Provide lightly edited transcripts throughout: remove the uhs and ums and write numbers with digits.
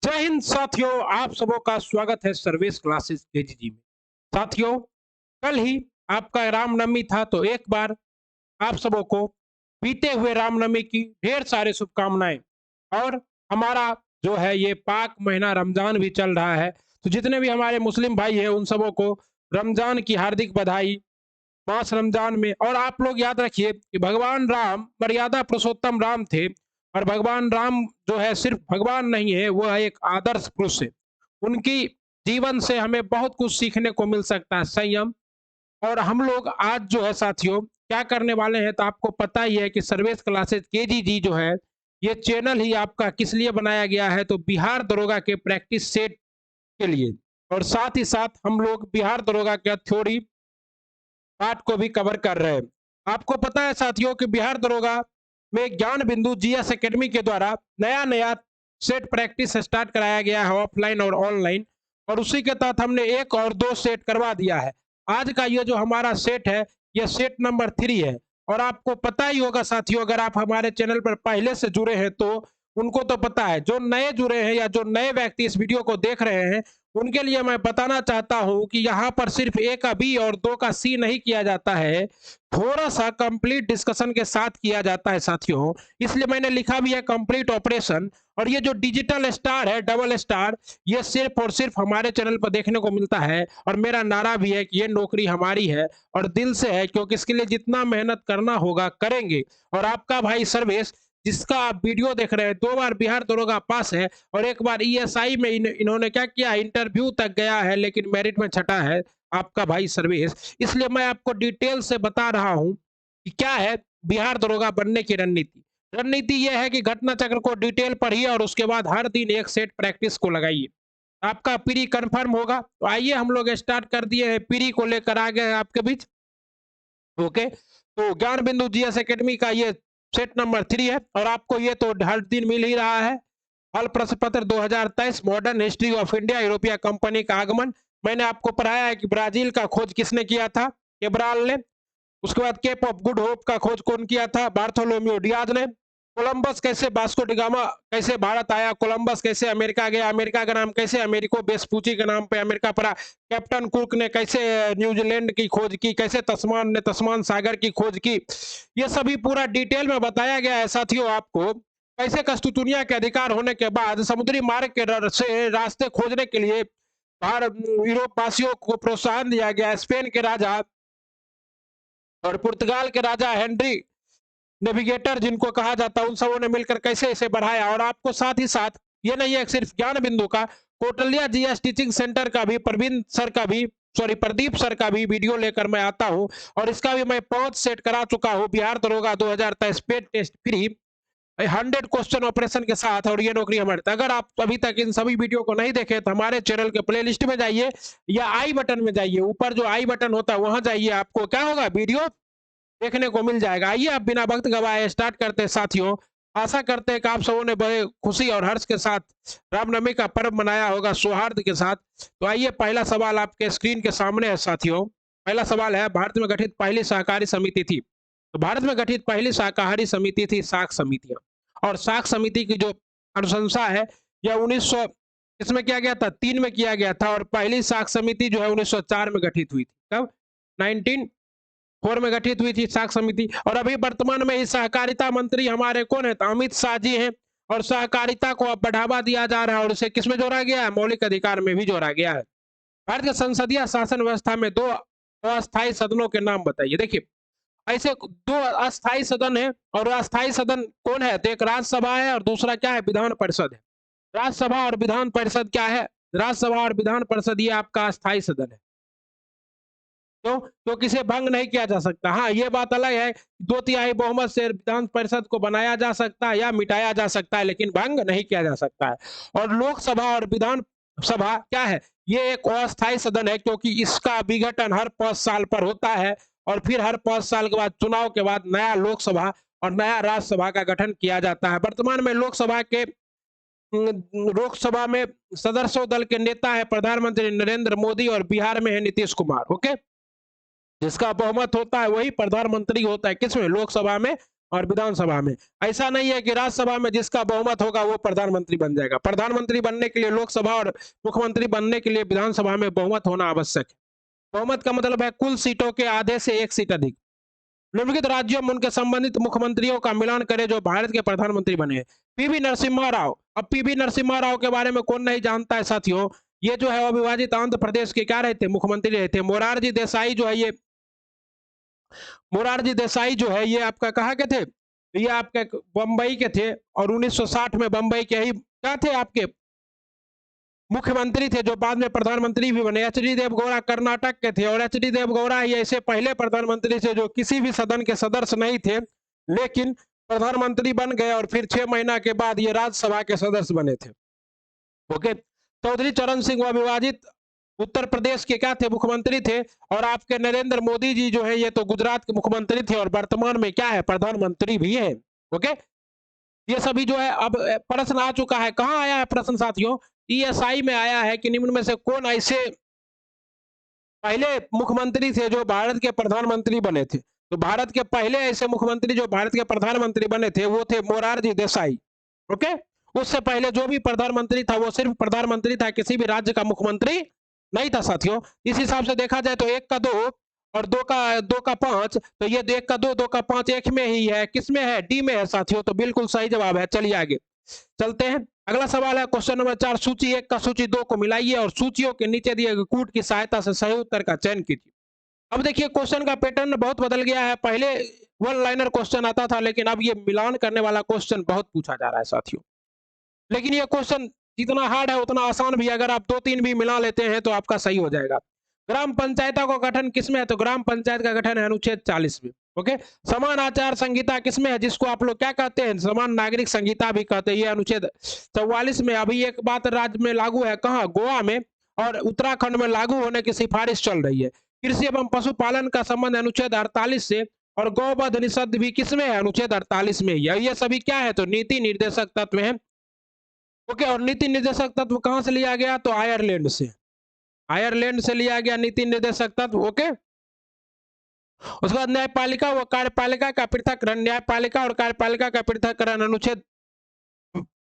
जय हिंद साथियों, आप सबों का स्वागत है सर्विस क्लासेस केजीजी में। साथियों, कल ही आपका रामनवमी था, तो एक बार आप सबों को बीते हुए रामनवमी की ढेर सारी शुभकामनाएं। और हमारा जो है ये पाक महीना रमजान भी चल रहा है, तो जितने भी हमारे मुस्लिम भाई हैं उन सबों को रमजान की हार्दिक बधाई। मास रमजान में और आप लोग याद रखिए कि भगवान राम मर्यादा पुरुषोत्तम राम थे, और भगवान राम जो है सिर्फ भगवान नहीं है, वो है एक आदर्श पुरुष है। उनकी जीवन से हमें बहुत कुछ सीखने को मिल सकता है, संयम। और हम लोग आज जो है साथियों क्या करने वाले हैं, तो आपको पता ही है कि सर्विस क्लासेस केजीजी जो है, ये चैनल ही आपका किस लिए बनाया गया है, तो बिहार दरोगा के प्रैक्टिस सेट के लिए। और साथ ही साथ हम लोग बिहार दरोगा के थ्योरी पार्ट को भी कवर कर रहे हैं। आपको पता है साथियों कि बिहार दरोगा में ज्ञान बिंदु जीएस एकेडमी के द्वारा नया नया सेट प्रैक्टिस स्टार्ट कराया गया है, ऑफलाइन और ऑनलाइन। और उसी के तहत हमने एक और दो सेट करवा दिया है। आज का ये जो हमारा सेट है, ये सेट नंबर 3 है। और आपको पता ही होगा साथियों, अगर आप हमारे चैनल पर पहले से जुड़े हैं तो उनको तो पता है। जो नए जुड़े हैं या जो नए व्यक्ति इस वीडियो को देख रहे हैं, उनके लिए मैं बताना चाहता हूं कि यहाँ पर सिर्फ ए का बी और 2 का सी नहीं किया जाता है, थोड़ा सा कंप्लीट डिस्कशन के साथ किया जाता है साथियों। इसलिए मैंने लिखा भी है कंप्लीट ऑपरेशन। और ये जो डिजिटल स्टार है, डबल स्टार, ये सिर्फ और सिर्फ हमारे चैनल पर देखने को मिलता है। और मेरा नारा भी है कि ये नौकरी हमारी है और दिल से है, क्योंकि इसके लिए जितना मेहनत करना होगा करेंगे। और आपका भाई सर्वेश, जिसका आप वीडियो देख रहे हैं, 2 बार बिहार दरोगा पास है और एक बार ईएसआई में इन्होंने क्या किया, इंटरव्यू तक गया है लेकिन मेरिट में छटा है आपका भाई सर्वेश। इसलिए मैं आपको डिटेल से बता रहा हूं कि क्या है बिहार दरोगा बनने की रणनीति। रणनीति यह है कि घटना चक्र को डिटेल पढ़िए और उसके बाद हर दिन एक सेट प्रैक्टिस को लगाइए। आपका प्री कंफर्म होगा। तो आइए हम लोग स्टार्ट कर दिए हैं, प्री को लेकर आ गए हैं आपके बीच। ओके, तो ज्ञान बिंदु जीएस एकेडमी का ये सेट नंबर 3 है और आपको ये तो हर दिन मिल ही रहा है। हल प्रश्न पत्र 2023, मॉडर्न हिस्ट्री ऑफ इंडिया, यूरोपीय कंपनी का आगमन। मैंने आपको पढ़ाया है कि ब्राजील का खोज किसने किया था, केब्राल ने। उसके बाद केप ऑफ गुड होप का खोज कौन किया था, बार्थोलोम्यू डियाज ने। कोलंबस कैसे, वास्को डिगामा कैसे भारत आया, कोलंबस कैसे अमेरिका गया, अमेरिका का नाम कैसे अमेरिको वेस्पुची के नाम पे अमेरिका पड़ा, कैप्टन कुक ने कैसे न्यूजीलैंड की खोज की, कैसे तस्मान ने तस्मान सागर की खोज की। ये सभी पूरा डिटेल में बताया गया है साथियों आपको। कैसे कस्तूतुनिया के अधिकार होने के बाद समुद्री मार्ग के से रास्ते खोजने के लिए भारत यूरोप वासियों को प्रोत्साहन दिया गया। स्पेन के राजा और पुर्तगाल के राजा हेनरी नेविगेटर जिनको कहा जाता है, उन सबों ने मिलकर कैसे इसे बढ़ाया। और आपको साथ ही साथ ये नहीं है सिर्फ ज्ञान बिंदु का, कोटलिया जीएस टीचिंग सेंटर का भी, प्रवीण सर का भी, सॉरी प्रदीप सर का भी वीडियो लेकर मैं आता हूं। और इसका भी मैं 5 सेट करा चुका हूं, बिहार दरोगा 2023 paid test free 100 question operation के साथ। और ये नौकरी हमारे, अगर आप अभी तक इन सभी वीडियो को नहीं देखे तो हमारे चैनल के प्लेलिस्ट में जाइए या आई बटन में जाइए, ऊपर जो आई बटन होता है वहां जाइए, आपको क्या होगा, वीडियो देखने को मिल जाएगा। आइए आप बिना वक्त गवाए स्टार्ट करते हैं साथियों। आशा करते हैं कि आप सबों ने बड़े खुशी और हर्ष के साथ रामनवमी का पर्व मनाया होगा, सौहार्द के साथ। तो आइए, पहला सवाल आपके स्क्रीन के सामने है साथियों। पहला सवाल है, भारत में गठित पहली सहकारी समिति थी। तो भारत में गठित पहली शाकाहारी समिति थी साख समितियां। और साख समिति की जो अनुशंसा है, यह 1900 इसमें किया गया था, 3 में किया गया था। और पहली साख समिति जो है 1904 में गठित हुई थी। कब, 1904 में गठित हुई थी साख समिति। और अभी वर्तमान में ही सहकारिता मंत्री हमारे कौन है, तो अमित शाह जी हैं। और सहकारिता को अब बढ़ावा दिया जा रहा है और इसे किसमें जोड़ा गया है, मौलिक अधिकार में भी जोड़ा गया है। भारतीय संसदीय शासन व्यवस्था में 2 अस्थायी सदनों के नाम बताइए। देखिए, ऐसे 2 अस्थायी सदन है। और अस्थायी सदन कौन है, तो एक राज्यसभा है और दूसरा क्या है, विधान परिषद है। राज्यसभा और विधान परिषद क्या है, राज्यसभा और विधान परिषद ये आपका अस्थायी सदन है। तो किसे भंग नहीं किया जा सकता। हाँ, ये बात अलग है, 2/3 बहुमत से विधान परिषद को बनाया जा सकता है या मिटाया जा सकता है, लेकिन भंग नहीं किया जा सकता है। और लोकसभा और विधान सभा क्या है, ये एक अस्थायी सदन है, क्योंकि इसका विघटन हर 5 साल पर होता है। और फिर हर 5 साल के बाद, चुनाव के बाद, नया लोकसभा और नया राज्यसभा का गठन किया जाता है। वर्तमान में लोकसभा में सदस्यों दल के नेता है प्रधानमंत्री नरेंद्र मोदी और बिहार में है नीतीश कुमार। ओके, जिसका बहुमत होता है वही प्रधानमंत्री होता है, किसमें, लोकसभा में और विधानसभा में। ऐसा नहीं है कि राज्यसभा में जिसका बहुमत होगा वो प्रधानमंत्री बन जाएगा। प्रधानमंत्री बनने के लिए लोकसभा और मुख्यमंत्री बनने के लिए विधानसभा में बहुमत होना आवश्यक है। बहुमत का मतलब है कुल सीटों के आधे से एक सीट अधिक। निम्नलिखित राज्यों में उनके संबंधित मुख्यमंत्रियों का मिलान करें जो भारत के प्रधानमंत्री बने हैं। पीवी नरसिम्हा राव। अब पीवी नरसिम्हा राव के बारे में कौन नहीं जानता है साथियों। ये जो है अविभाजित आंध्र प्रदेश के क्या रहते, मुख्यमंत्री रहे थे। मोरारजी देसाई जो है ये आपका कहाँ के थे, ये आपके बंबई के थे और 1960 में बंबई के ही क्या थे, आपके मुख्यमंत्री थे, जो बाद में प्रधानमंत्री भी बने। एच डी देवगौड़ा कर्नाटक के थे और एच डी देवगौड़ा ही ऐसे पहले प्रधानमंत्री थे जो किसी भी सदन के सदस्य नहीं थे, लेकिन प्रधानमंत्री बन गए और फिर 6 महीना के बाद ये राज्यसभा के सदस्य बने थे। ओके, चौधरी चरण सिंह अविभाजित उत्तर प्रदेश के क्या थे, मुख्यमंत्री थे। और आपके नरेंद्र मोदी जी जो है ये तो गुजरात के मुख्यमंत्री थे और वर्तमान में क्या है, प्रधानमंत्री भी है। ओके, ये सभी जो है। अब प्रश्न आ चुका है, कहां आया है प्रश्न साथियों, ईएसआई में आया है कि निम्न में से कौन ऐसे पहले मुख्यमंत्री थे जो भारत के प्रधानमंत्री बने थे। तो भारत के पहले ऐसे मुख्यमंत्री जो भारत के प्रधानमंत्री बने थे वो थे मोरारजी देसाई। ओके, उससे पहले जो भी प्रधानमंत्री था वो सिर्फ प्रधानमंत्री था, किसी भी राज्य का मुख्यमंत्री नहीं था साथियों। इस हिसाब से देखा जाए तो 1 का 2 और 2 का 5, तो ये 1 का 2 2 का 5 एक में ही है, किसमें है, डी में है साथियों। तो बिल्कुल सही जवाब है। चलिए आगे चलते हैं। अगला सवाल है क्वेश्चन नंबर 4, सूची 1 का सूची 2 को मिलाइए और सूचियों के नीचे दिए गए कूट की सहायता से सही उत्तर का चयन कीजिए। अब देखिए क्वेश्चन का पैटर्न बहुत बदल गया है। पहले वन लाइनर क्वेश्चन आता था, लेकिन अब ये मिलान करने वाला क्वेश्चन बहुत पूछा जा रहा है साथियों। लेकिन ये क्वेश्चन जितना हार्ड है उतना आसान भी। अगर आप 2-3 भी मिला लेते हैं तो आपका सही हो जाएगा। ग्राम पंचायतों का गठन किसमें है, तो ग्राम पंचायत का गठन है अनुच्छेद 40 में। ओके, समान आचार संहिता किसमें है, जिसको आप लोग क्या कहते हैं, समान नागरिक संहिता भी कहते हैं, ये अनुच्छेद 44 में। अभी एक बात राज्य में लागू है, कहाँ, गोवा में, और उत्तराखंड में लागू होने की सिफारिश चल रही है। कृषि एवं पशुपालन का संबंध अनुच्छेद 48 से, और गौवध निषिद्ध भी किसमें है, अनुच्छेद 48 में। ये सभी क्या है, तो नीति निर्देशक तत्व है। ओके, और नीति निर्देशक तत्व कहां से लिया गया, तो आयरलैंड से। आयरलैंड से लिया गया नीति निर्देशक तत्व। ओके, उसके बाद न्यायपालिका व कार्यपालिका का पृथककरण, न्यायपालिका और कार्यपालिका का पृथककरण अनुच्छेद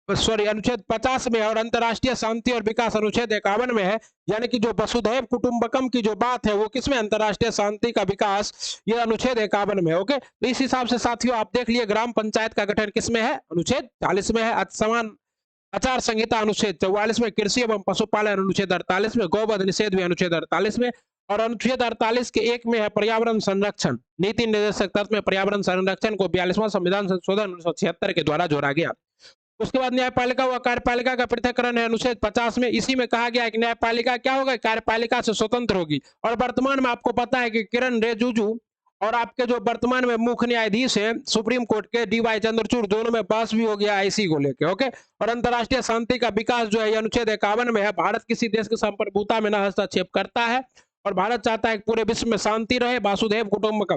50 में, और अंतर्राष्ट्रीय शांति और विकास अनुच्छेद 51 में है। यानी कि जो वसुधैव कुटुंबकम की जो बात है वो किसमें, अंतर्राष्ट्रीय शांति का विकास, ये अनुच्छेद 51 में। ओके, तो इस हिसाब से साथियों आप देख लिए ग्राम पंचायत का गठन किसमें है, अनुच्छेद 40 में है। समान आचार संहिता अनुच्छेद 44 में, कृषि एवं पशुपालन अनुच्छेद 48 में, गौवध निषेध भी अनुच्छेद 48 में, और अनुच्छेद 48 के 1 में है पर्यावरण संरक्षण। नीति निर्देशक तत्व में पर्यावरण संरक्षण को 42वां संविधान संशोधन 1976 के द्वारा जोड़ा गया। उसके बाद न्यायपालिका व कार्यपालिका का पृथककरण है अनुच्छेद 50 में। इसी में कहा गया है कि न्यायपालिका क्या होगा, कार्यपालिका से स्वतंत्र होगी। और वर्तमान में आपको पता है कि किरण रिजिजू और आपके जो वर्तमान में मुख्य न्यायाधीश हैं सुप्रीम कोर्ट के, डी.वाई. चंद्रचूड़, दोनों में बहस भी हो गया इसी को लेके। ओके, और अंतर्राष्ट्रीय शांति का विकास जो है ये अनुच्छेद 51 में है। भारत किसी देश की संप्रभुता में न हस्तक्षेप करता है और भारत चाहता है कि पूरे विश्व में शांति रहे। वासुदेव कुटुंबकम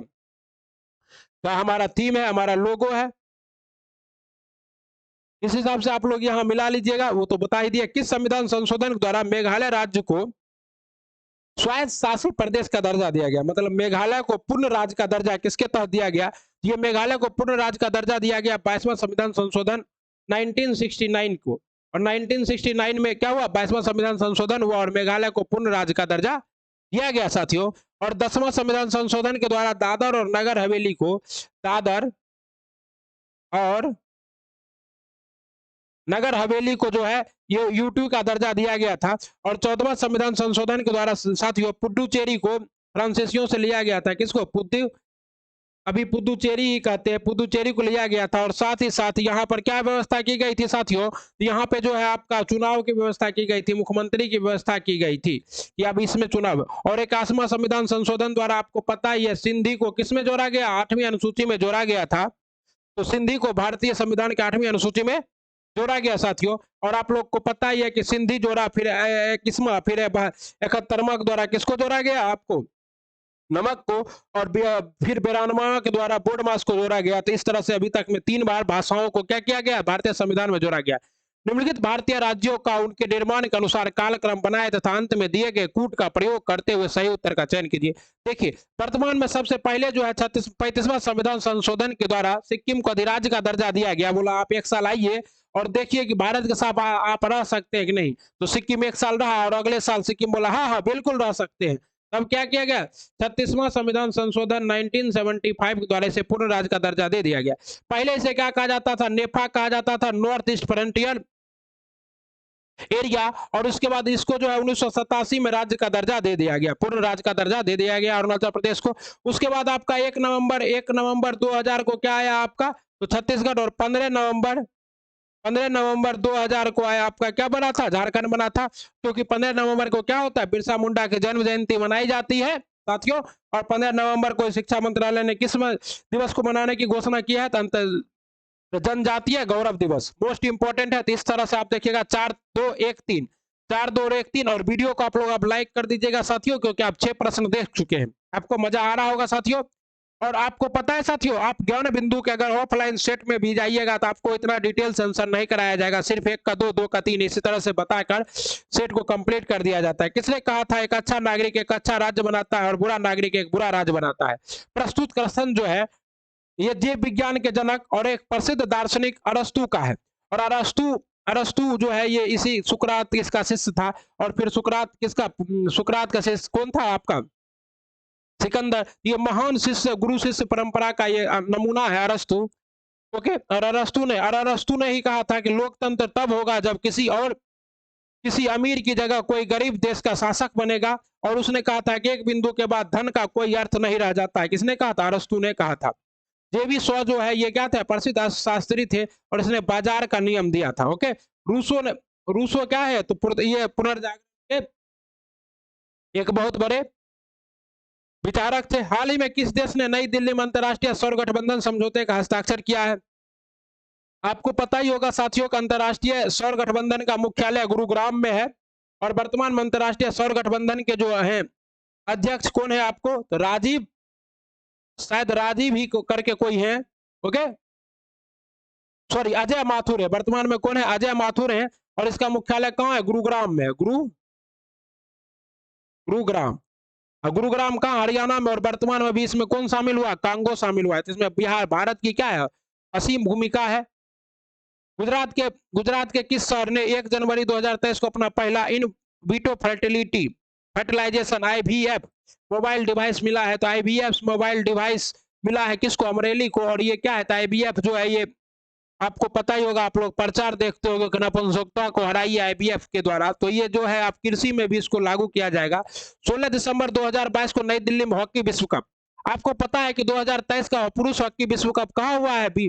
का हमारा थीम है, हमारा लोगो है। इस हिसाब से आप लोग यहाँ मिला लीजिएगा। वो तो बता ही दिया। किस संविधान संशोधन के द्वारा मेघालय राज्य को स्वायत्त शासित प्रदेश का दर्जा दिया गया, मतलब मेघालय को पूर्ण राज्य का दर्जा किसके तहत दिया गया, ये मेघालय को पूर्ण राज्य का दर्जा दिया गया 22वां संविधान संशोधन 1969 को। और 1969 में क्या हुआ, 22वां संविधान संशोधन हुआ और मेघालय को पूर्ण राज्य का दर्जा दिया गया साथियों। और 10वां संविधान संशोधन के द्वारा दादर और नगर हवेली को, दादर और नगर हवेली को जो है ये यूटी का दर्जा दिया गया था। और 14वां संविधान संशोधन के द्वारा साथियों पुडुचेरी को फ्रांसीसियों से लिया गया था। किसको, अभी पुदुचेरी ही कहते हैं, पुदुचेरी को लिया गया था। और साथ ही साथ यहाँ पर क्या व्यवस्था की गई थी साथियों, यहाँ पे जो है आपका चुनाव की व्यवस्था की गई थी, मुख्यमंत्री की व्यवस्था की गई थी कि अब इसमें चुनाव। और 81वां संविधान संशोधन द्वारा आपको पता ही है सिंधी को किसमें जोड़ा गया, 8वीं अनुसूची में जोड़ा गया था। तो सिंधी को भारतीय संविधान की 8वीं अनुसूची में जोड़ा गया साथियों। और आप लोग को पता ही है कि सिंधी जोड़ा, फिर 71वां, फिर 71वां के द्वारा किसको जोड़ा गया, आपको नमक को, और फिर 92वां के द्वारा बोडमास को जोड़ा गया। तो इस तरह से अभी तक में 3 बार भाषाओं को क्या किया गया, भारतीय संविधान में जोड़ा गया। निम्नलिखित भारतीय राज्यों का उनके निर्माण के अनुसार कालक्रम बनाए तथा अंत में दिए गए कूट का प्रयोग करते हुए सही उत्तर का चयन कीजिए। देखिए, वर्तमान में सबसे पहले जो है 35वां संविधान संशोधन के द्वारा सिक्किम को अधिराज्य का दर्जा दिया गया। बोला आप एक साल आइए और देखिए कि भारत के साथ आप रह सकते हैं कि नहीं। तो सिक्किम एक साल रहा और अगले साल सिक्किम बोला हाँ हाँ बिल्कुल रह सकते हैं। तब क्या किया गया, 36वां संविधान संशोधन 1975 के द्वारा इसे पूर्ण राज्य का दर्जा दे दिया गया। पहले इसे क्या कहा जाता था, नेफा कहा जाता था, नॉर्थ ईस्ट फ्रंटियर एरिया, और उसके बाद इसको जो है 1987 में राज्य का दर्जा दे दिया गया, पूर्ण राज्य का दर्जा दे दिया गया अरुणाचल प्रदेश को। उसके बाद आपका 1 नवंबर 2000 को क्या आया आपका, तो छत्तीसगढ़, और 15 नवंबर 2000 को आया आपका क्या बना था, झारखंड बना था। क्योंकि 15 नवंबर को क्या होता है, बिरसा मुंडा की जन्म जयंती मनाई जाती है साथियों। और 15 नवंबर को शिक्षा मंत्रालय ने किस दिवस को मनाने की घोषणा की है, तो जनजातीय गौरव दिवस मोस्ट इंपोर्टेंट है। तो इस तरह से आप देखिएगा 4 2 1 3, 4 2 1 3, और वीडियो को आप लोग आप लाइक कर दीजिएगा साथियों, क्योंकि आप 6 प्रश्न देख चुके हैं, आपको मजा आ रहा होगा साथियों। और आपको पता है साथियों, आप ज्ञान बिंदु के अगर ऑफलाइन सेट में भी जाइएगा तो आपको इतना डिटेल से आंसर नहीं कराया जाएगा, सिर्फ 1 का 2, 2 का 3 इसी तरह से बताकर सेट को कंप्लीट कर दिया जाता है। किसने कहा था, एक अच्छा नागरिक एक अच्छा राज्य बनाता है और बुरा नागरिक एक बुरा राज्य बनाता है। प्रस्तुत कथन जो है ये जीव विज्ञान के जनक और एक प्रसिद्ध दार्शनिक अरस्तु का है। और अरस्तु अरस्तु जो है ये इसी सुकरात इसका शिष्य था। और फिर सुकरात का शिष्य कौन था आपका, सिकंदर। ये महान शिष्य गुरु शिष्य परंपरा का ये नमूना है अरस्तु। ओके, और अरस्तु ने ही कहा था कि लोकतंत्र तब होगा जब किसी अमीर की जगह कोई गरीब देश का शासक बनेगा। और उसने कहा था कि एक बिंदु के बाद धन का कोई अर्थ नहीं रह जाता है। किसने कहा था, अरस्तु ने कहा था। जेबी शॉ जो है ये क्या थे, प्रसिद्ध अर्थशास्त्री थे और इसने बाजार का नियम दिया था। ओके, रूसो क्या है, तो ये पुनर्जागरण के एक बहुत बड़े विचारक थे। हाल ही में किस देश ने नई दिल्ली में अंतर्राष्ट्रीय सौर गठबंधन समझौते का हस्ताक्षर किया है। आपको पता ही होगा साथियों का अंतर्राष्ट्रीय सौर गठबंधन का मुख्यालय गुरुग्राम में है। और वर्तमान में अंतर्राष्ट्रीय सौर गठबंधन के जो है अध्यक्ष कौन है आपको, तो राजीव, शायद राजीव ही करके कोई है। ओके, सॉरी अजय माथुर है। वर्तमान में कौन है, अजय माथुर है। और इसका मुख्यालय कहाँ है, गुरुग्राम में है। गुरुग्राम। गुरुग्राम कहाँ, हरियाणा में। और वर्तमान में भी इसमें कौन शामिल हुआ, कांगो शामिल हुआ है। तो इसमें बिहार, भारत की क्या है, असीम भूमिका है। गुजरात के किस शहर ने 1 जनवरी 2023 को अपना पहला इन विटो फर्टिलाइजेशन IVF मोबाइल डिवाइस मिला है। तो IVF मोबाइल डिवाइस मिला है किसको, अमरेली को। और ये क्या है, IVF जो है ये आपको पता ही होगा, आप लोग प्रचार देखते होंगे कि नपुंसकता को हराइए IVF के द्वारा। तो ये जो है आप कृषि में भी इसको लागू किया जाएगा। 16 दिसंबर 2022 को नई दिल्ली में हॉकी विश्व कप। आपको पता है कि 2023 का पुरुष हॉकी विश्व कप कहाँ हुआ है, अभी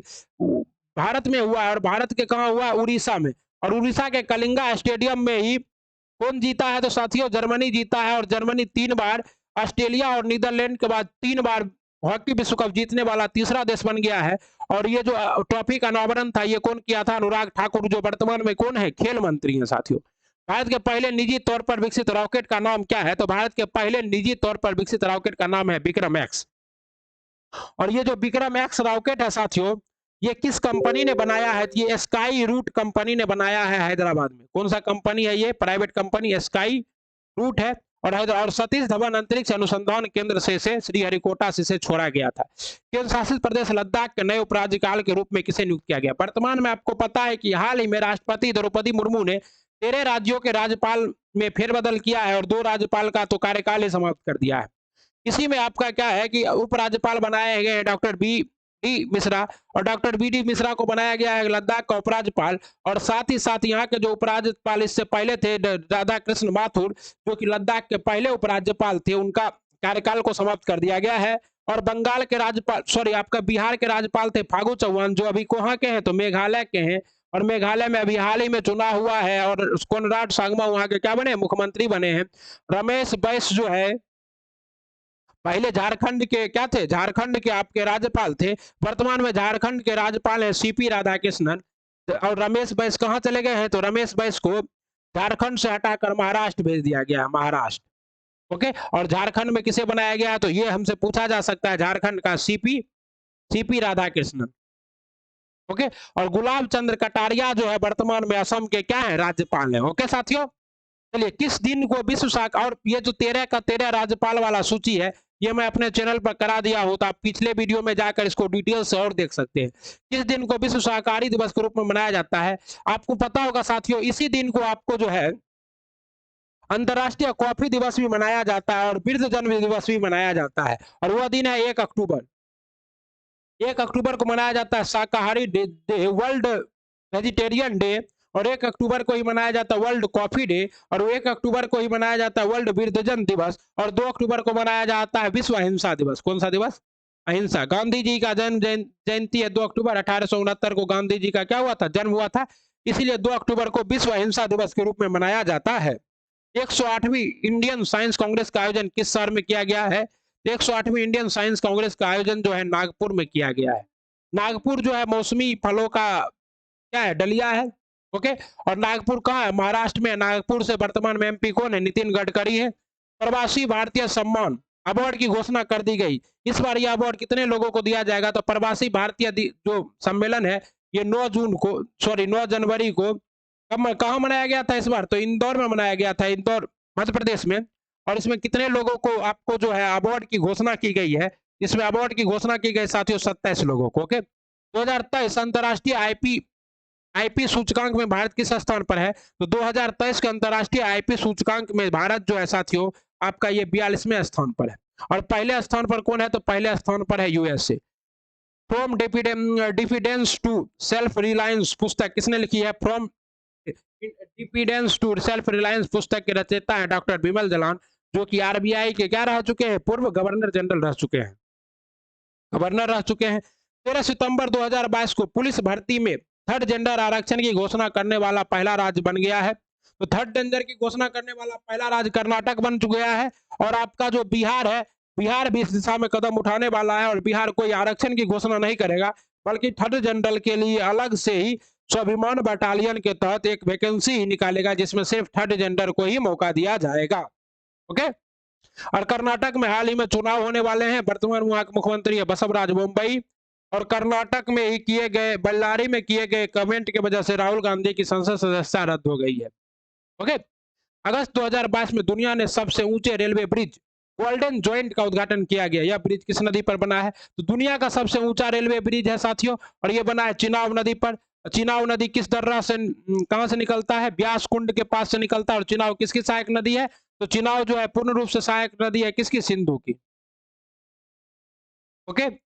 भारत में हुआ है। और भारत के कहाँ हुआ है, उड़ीसा में। और उड़ीसा के कलिंगा स्टेडियम में ही कौन जीता है, तो साथियों जर्मनी जीता है। और जर्मनी 3 बार, ऑस्ट्रेलिया और नीदरलैंड के बाद 3 बार हॉकी विश्व कप जीतने वाला तीसरा देश बन गया है। और ये जो ट्रॉफी का अनावरण था ये कौन किया था, अनुराग ठाकुर, जो वर्तमान में कौन है, खेल मंत्री हैं साथियों। भारत के पहले निजी तौर पर विकसित रॉकेट का नाम क्या है, तो भारत के पहले निजी तौर पर विकसित रॉकेट का नाम है विक्रम एक्स। और ये जो विक्रम एक्स रॉकेट है साथियों, ये किस कंपनी ने बनाया है, ये स्काई रूट कंपनी ने बनाया है हैदराबाद में। कौन सा कंपनी है ये, प्राइवेट कंपनी स्काई रूट है। और सतीश धवन अंतरिक्ष अनुसंधान केंद्र से श्रीहरिकोटा से छोड़ा गया था। केंद्र शासित प्रदेश लद्दाख के नए उपराज्यपाल के रूप में किसे नियुक्त किया गया। वर्तमान में आपको पता है कि हाल ही में राष्ट्रपति द्रौपदी मुर्मू ने 13 राज्यों के राज्यपाल में फेरबदल किया है और 2 राज्यपाल का तो कार्यकाल ही समाप्त कर दिया है। इसी में आपका क्या है कि उपराज्यपाल बनाए गए डॉक्टर बी डी मिश्रा। और डॉक्टर बी डी मिश्रा को बनाया गया है लद्दाख का उपराज्यपाल। और साथ ही साथ यहाँ के जो उपराज्यपाल इससे पहले थे राधा कृष्ण माथुर, जो कि लद्दाख के पहले उपराज्यपाल थे, उनका कार्यकाल को समाप्त कर दिया गया है। और बंगाल के राज्यपाल, सॉरी आपका बिहार के राज्यपाल थे फागू चौहान, जो अभी कहाँ के हैं, तो मेघालय के हैं। और मेघालय में अभी हाल ही में चुनाव हुआ है और कोनराड सांगमा वहां के क्या बने, मुख्यमंत्री बने हैं। रमेश बैस जो है पहले झारखंड के क्या थे, झारखंड के आपके राज्यपाल थे। वर्तमान में झारखंड के राज्यपाल है CP राधाकृष्णन। और रमेश बैस कहाँ चले गए हैं, तो रमेश बैस को झारखंड से हटाकर महाराष्ट्र भेज दिया गया, महाराष्ट्र। ओके, और झारखंड में किसे बनाया गया, तो ये हमसे पूछा जा सकता है, झारखंड का CP राधाकृष्णन। ओके। और गुलाब चंद्र कटारिया जो है वर्तमान में असम के क्या है, राज्यपाल है। ओके साथियों, चलिए किस दिन को विश्व शाका, और ये जो 13 का 13 राज्यपाल वाला सूची है ये मैं अपने चैनल पर करा दिया हूं, तो आप पिछले वीडियो में जाकर इसको डिटेल से और देख सकते हैं। किस दिन को विश्व शाकाहारी दिवस के रूप में मनाया जाता है, आपको पता होगा साथियों, इसी दिन को आपको जो है अंतर्राष्ट्रीय कॉफी दिवस भी मनाया जाता है और वृद्ध जन्म दिवस भी मनाया जाता है, और वह दिन है 1 अक्टूबर। 1 अक्टूबर को मनाया जाता है शाकाहारी डे, वर्ल्ड वेजिटेरियन डे, और 1 अक्टूबर को ही मनाया जाता है वर्ल्ड कॉफी डे, और 1 अक्टूबर को ही मनाया जाता है वर्ल्ड वृद्धजन दिवस, और 2 अक्टूबर को मनाया जाता है विश्व अहिंसा दिवस। कौन सा दिवस? अहिंसा। गांधी जी का जन्म जयंती है 2 अक्टूबर। 1869 को गांधी जी का क्या हुआ था, जन्म हुआ था, इसीलिए 2 अक्टूबर को विश्व अहिंसा दिवस के रूप में मनाया जाता है। 108वीं इंडियन साइंस कांग्रेस का आयोजन किस शहर में किया गया है? 108वीं इंडियन साइंस कांग्रेस का आयोजन जो है नागपुर में किया गया है। नागपुर जो है मौसमी फलों का क्या है, डलिया है। ओके। और नागपुर कहाँ है? महाराष्ट्र में। नागपुर से वर्तमान में एमपी कौन है? नितिन गडकरी है। प्रवासी भारतीय सम्मान अवार्ड की घोषणा कर दी गई। इस बार यह अवार्ड कितने लोगों को दिया जाएगा? तो प्रवासी भारतीय जो सम्मेलन है ये 9 जनवरी को कहाँ मनाया गया था इस बार? तो इंदौर में मनाया गया था, इंदौर मध्य प्रदेश में। और इसमें कितने लोगों को आपको जो है अवार्ड की घोषणा की गई है? इसमें अवार्ड की घोषणा की गई साथियों 27 लोगों को। ओके। 2023 अंतर्राष्ट्रीय आईपी सूचकांक में भारत किस स्थान पर है? तो 2023 के अंतर्राष्ट्रीय आईपी सूचकांक में भारत जो है साथियों आपका ये 42वें स्थान पर है। और पहले स्थान पर कौन है? तो पहले स्थान पर है USA. From diffidence to self reliance पुस्तक किसने लिखी है? From diffidence to self reliance पुस्तक के रचयिता है डॉक्टर बिमल जलान, जो कि आरबीआई के क्या रह चुके हैं? पूर्व गवर्नर जनरल रह चुके हैं, गवर्नर रह चुके हैं। 13 सितंबर 2022 को पुलिस भर्ती में थर्ड जेंडर आरक्षण की घोषणा करने वाला पहला राज्य बन गया है। तो थर्ड जेंडर की घोषणा करने वाला पहला राज्य कर्नाटक बन गया है। और आपका जो बिहार है, बिहार भी इस दिशा में कदम उठाने वाला है, और बिहार कोई आरक्षण की घोषणा नहीं करेगा, बल्कि थर्ड जेंडर के लिए अलग से ही स्वाभिमान बटालियन के तहत एक वैकेंसी ही निकालेगा, जिसमें सिर्फ थर्ड जेंडर को ही मौका दिया जाएगा। ओके। और कर्नाटक में हाल ही में चुनाव होने वाले हैं। वर्तमान वहां के मुख्यमंत्री है बसवराज बोम्मई। और कर्नाटक में ही किए गए, बल्लारी में किए गए कमेंट की वजह से राहुल गांधी की संसद सदस्यता रद्द हो गई है। ओके। अगस्त 2022 में दुनिया ने सबसे ऊंचे रेलवे ब्रिज गोल्डन जॉइंट का उद्घाटन किया गया। यह ब्रिज किस नदी पर बना है? तो दुनिया का सबसे ऊंचा रेलवे ब्रिज है साथियों, और यह बना है चिनाब नदी पर। चिनाब नदी किस दर्रा से, कहां से निकलता है? ब्यास कुंड के पास से निकलता है। और चिनाब किसकी सहायक नदी है? तो चिनाब जो है पूर्ण रूप से सहायक नदी है किसकी? सिंधु की। ओके।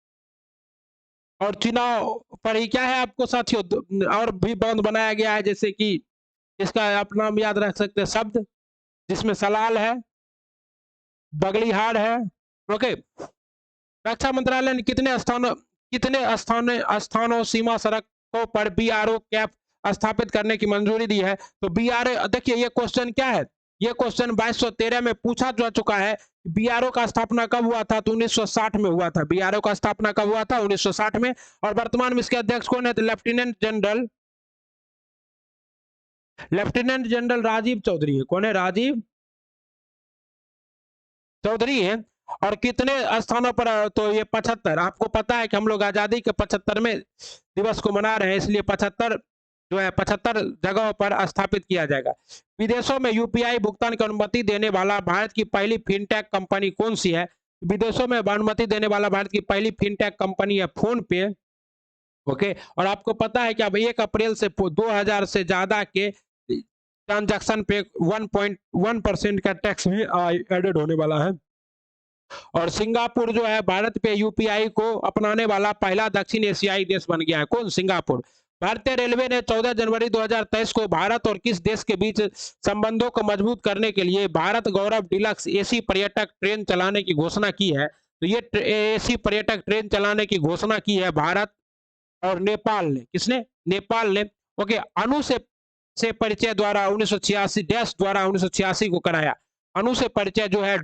और चिनाब पर ही क्या है आपको साथियों और भी बांध बनाया गया है, जैसे कि इसका आप नाम याद रख सकते हैं शब्द, जिसमें सलाल है, बगलिहार है। ओके। रक्षा मंत्रालय ने कितने स्थानों सीमा सड़कों पर बीआरओ कैप स्थापित करने की मंजूरी दी है? तो बीआरओ, देखिए ये क्वेश्चन क्या है, ये क्वेश्चन 2213 में पूछा जा चुका है। बीआरओ का स्थापना कब हुआ था? तो 1960 में हुआ था। बीआरओ का स्थापना कब हुआ था? 1960 में। और वर्तमान में इसके अध्यक्ष कौन है? तो लेफ्टिनेंट जनरल राजीव चौधरी है। कौन है? राजीव चौधरी है। और कितने स्थानों पर? तो ये 75। आपको पता है कि हम लोग आजादी के 75वें दिवस को मना रहे हैं, इसलिए 75 जो है 75 जगहों पर स्थापित किया जाएगा। विदेशों में यूपीआई भुगतान की अनुमति देने वाला भारत की पहली फिनटेक कंपनी कौन सी है? विदेशों में अनुमति देने वाला भारत की पहली फिनटेक कंपनी है फोन पे। ओके। और आपको पता है कि अब 1 अप्रैल से 2000 से ज्यादा के ट्रांजैक्शन पे 1.1% का टैक्स भी एडेड होने वाला है। और सिंगापुर जो है भारत पे यूपीआई को अपनाने वाला पहला दक्षिण एशियाई देश बन गया है। कौन? सिंगापुर। भारतीय रेलवे ने 14 जनवरी 2023 को भारत और किस देश के बीच संबंधों को मजबूत करने के लिए भारत गौरव डिलक्स एसी पर्यटक ट्रेन चलाने की घोषणा की है? तो ये एसी पर्यटक ट्रेन चलाने की घोषणा की है भारत और नेपाल ने। किसने? नेपाल ने। ओके। अणु से परिचय द्वारा 1986 को कराया। अणु से परिचय जो है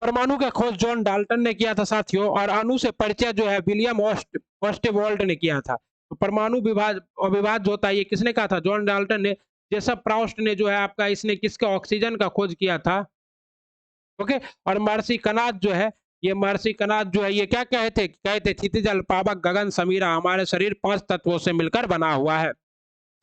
परमाणु का खोज जॉन डाल्टन ने किया था साथियों। और अणु से परिचय जो है विलियम ऑस्टेवॉल्ट ने किया था। तो परमाणु अविभाज्य होता है ये किसने कहा था? जॉन डाल्टन ने। जेसप प्राउस्ट ने जो है आपका, इसने किसका ऑक्सीजन का खोज किया था? ओके। और मर्सी कनात जो है ये महर्षि कणाद जो है ये क्या कहे थे क्षितिज पावक गगन समीरा, हमारे शरीर 5 तत्वों से मिलकर बना हुआ है।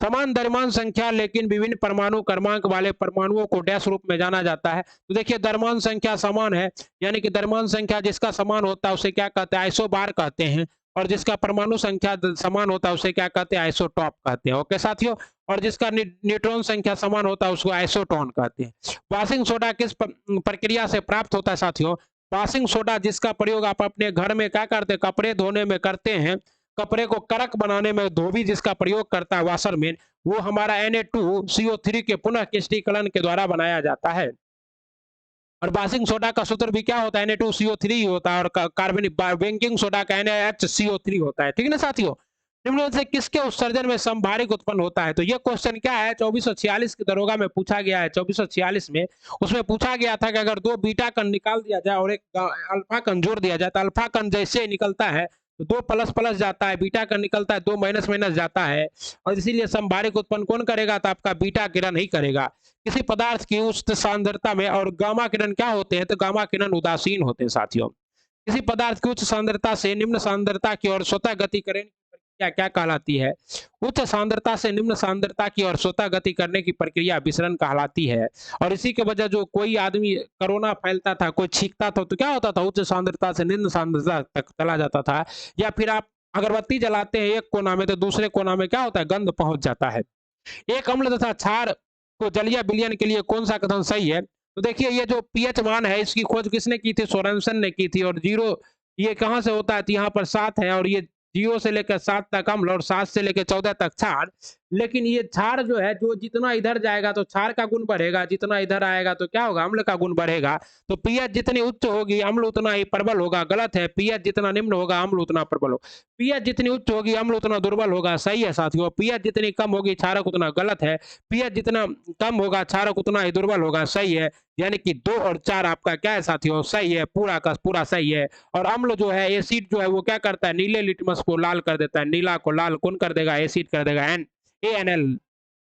समान द्रव्यमान संख्या लेकिन विभिन्न परमाणु क्रमांक वाले परमाणुओं को डैश रूप में जाना जाता है। तो देखिए द्रव्यमान संख्या समान है, यानी कि द्रव्यमान संख्या जिसका समान होता है उसे क्या कहते हैं, आइसोबार कहते हैं। और जिसका परमाणु संख्या समान होता है उसे क्या कहते हैं, आइसोटॉप कहते हैं। ओके साथियों, और जिसका न्यूट्रॉन संख्या समान होता है उसको आइसोटोन कहते हैं। वाशिंग सोडा किस प्रक्रिया से प्राप्त होता है साथियों? वाशिंग सोडा जिसका प्रयोग आप अपने घर में क्या करते हैं, कपड़े धोने में करते हैं, कपड़े को कड़क बनाने में धोबी जिसका प्रयोग करता है वाशरमैन, वो हमारा Na2CO3 के पुनः क्रिस्टलीकरण के द्वारा बनाया जाता है। और वाशिंग सोडा का सूत्र भी क्या होता है, Na2CO3 ही होता है, और कार्बनिक बेकिंग सोडा का NaHCO3 होता है। ठीक है ना साथियों? निम्न से किसके उत्सर्जन में समभारिक उत्पन्न होता है? तो ये क्वेश्चन क्या है, 2446 की दरोगा में पूछा गया है। 2446 में उसमें पूछा गया था कि अगर 2 बीटा कण निकाल दिया जाए और एक अल्फा कण जोड़ दिया जाए, तो अल्फा कण जैसे ही निकलता है तो 2 प्लस प्लस जाता है, बीटा कण निकलता है 2 माइनस माइनस जाता है, और इसीलिए समभारिक उत्पन्न कौन करेगा? तो आपका बीटा किरण ही करेगा। किसी पदार्थ की उच्च सांद्रता में, और गामा किरण क्या होते हैं? तो गामा किरण उदासीन होते हैं साथियों। किसी पदार्थ की उच्च सांद्रता से निम्न सांद्रता की ओर स्वतः गति करें क्या क्या कहलाती है? उच्च सांद्रता से निम्न सांद्रता की ओर स्वतः गति करने की प्रक्रिया विसरण कहलाती है। और इसी के वजह जो कोई आदमी कोरोना फैलता था, कोई छींकता था, तो क्या होता था? उच्च सांद्रता से निम्न सांद्रता तक चला जाता था। या फिर आप अगरबत्ती जलाते हैं एक कोना में, तो दूसरे कोना में क्या होता है? गंध पहुंच जाता है। एक अम्ल तथा क्षार को जलीय विलयन के लिए कौन सा कथन सही है? तो देखिए ये जो पीएच मान है इसकी खोज किसने की थी? सोरेनसन ने की थी। और 0 ये कहाँ से होता है? तो यहाँ पर 7 है, और ये 0 से लेकर 7 तक अम्ल और 7 से लेकर 14 तक क्षार। लेकिन ये क्षार जो है, जो जितना इधर जाएगा तो क्षार का गुण बढ़ेगा, जितना इधर आएगा तो क्या होगा? अम्ल का गुण बढ़ेगा। तो पीएच जितनी उच्च होगी अम्ल उतना ही प्रबल होगा। गलत है, पीएच जितना निम्न होगा अम्ल उतना प्रबल होगा। पीएच जितनी उच्च होगी अम्ल उतना दुर्बल होगा। सही है साथियों। पीएच जितनी कम होगी क्षारक उतना, गलत है, पीएच जितना कम होगा क्षारक उतना ही दुर्बल होगा। सही है, यानी कि 2 और 4 आपका क्या है साथियों? सही है, पूरा का पूरा सही है। और अम्ल जो है, एसिड जो है वो क्या करता है? नीले लिटमस को लाल कर देता है। नीला को लाल कौन कर देगा? एसिड कर देगा, ANL।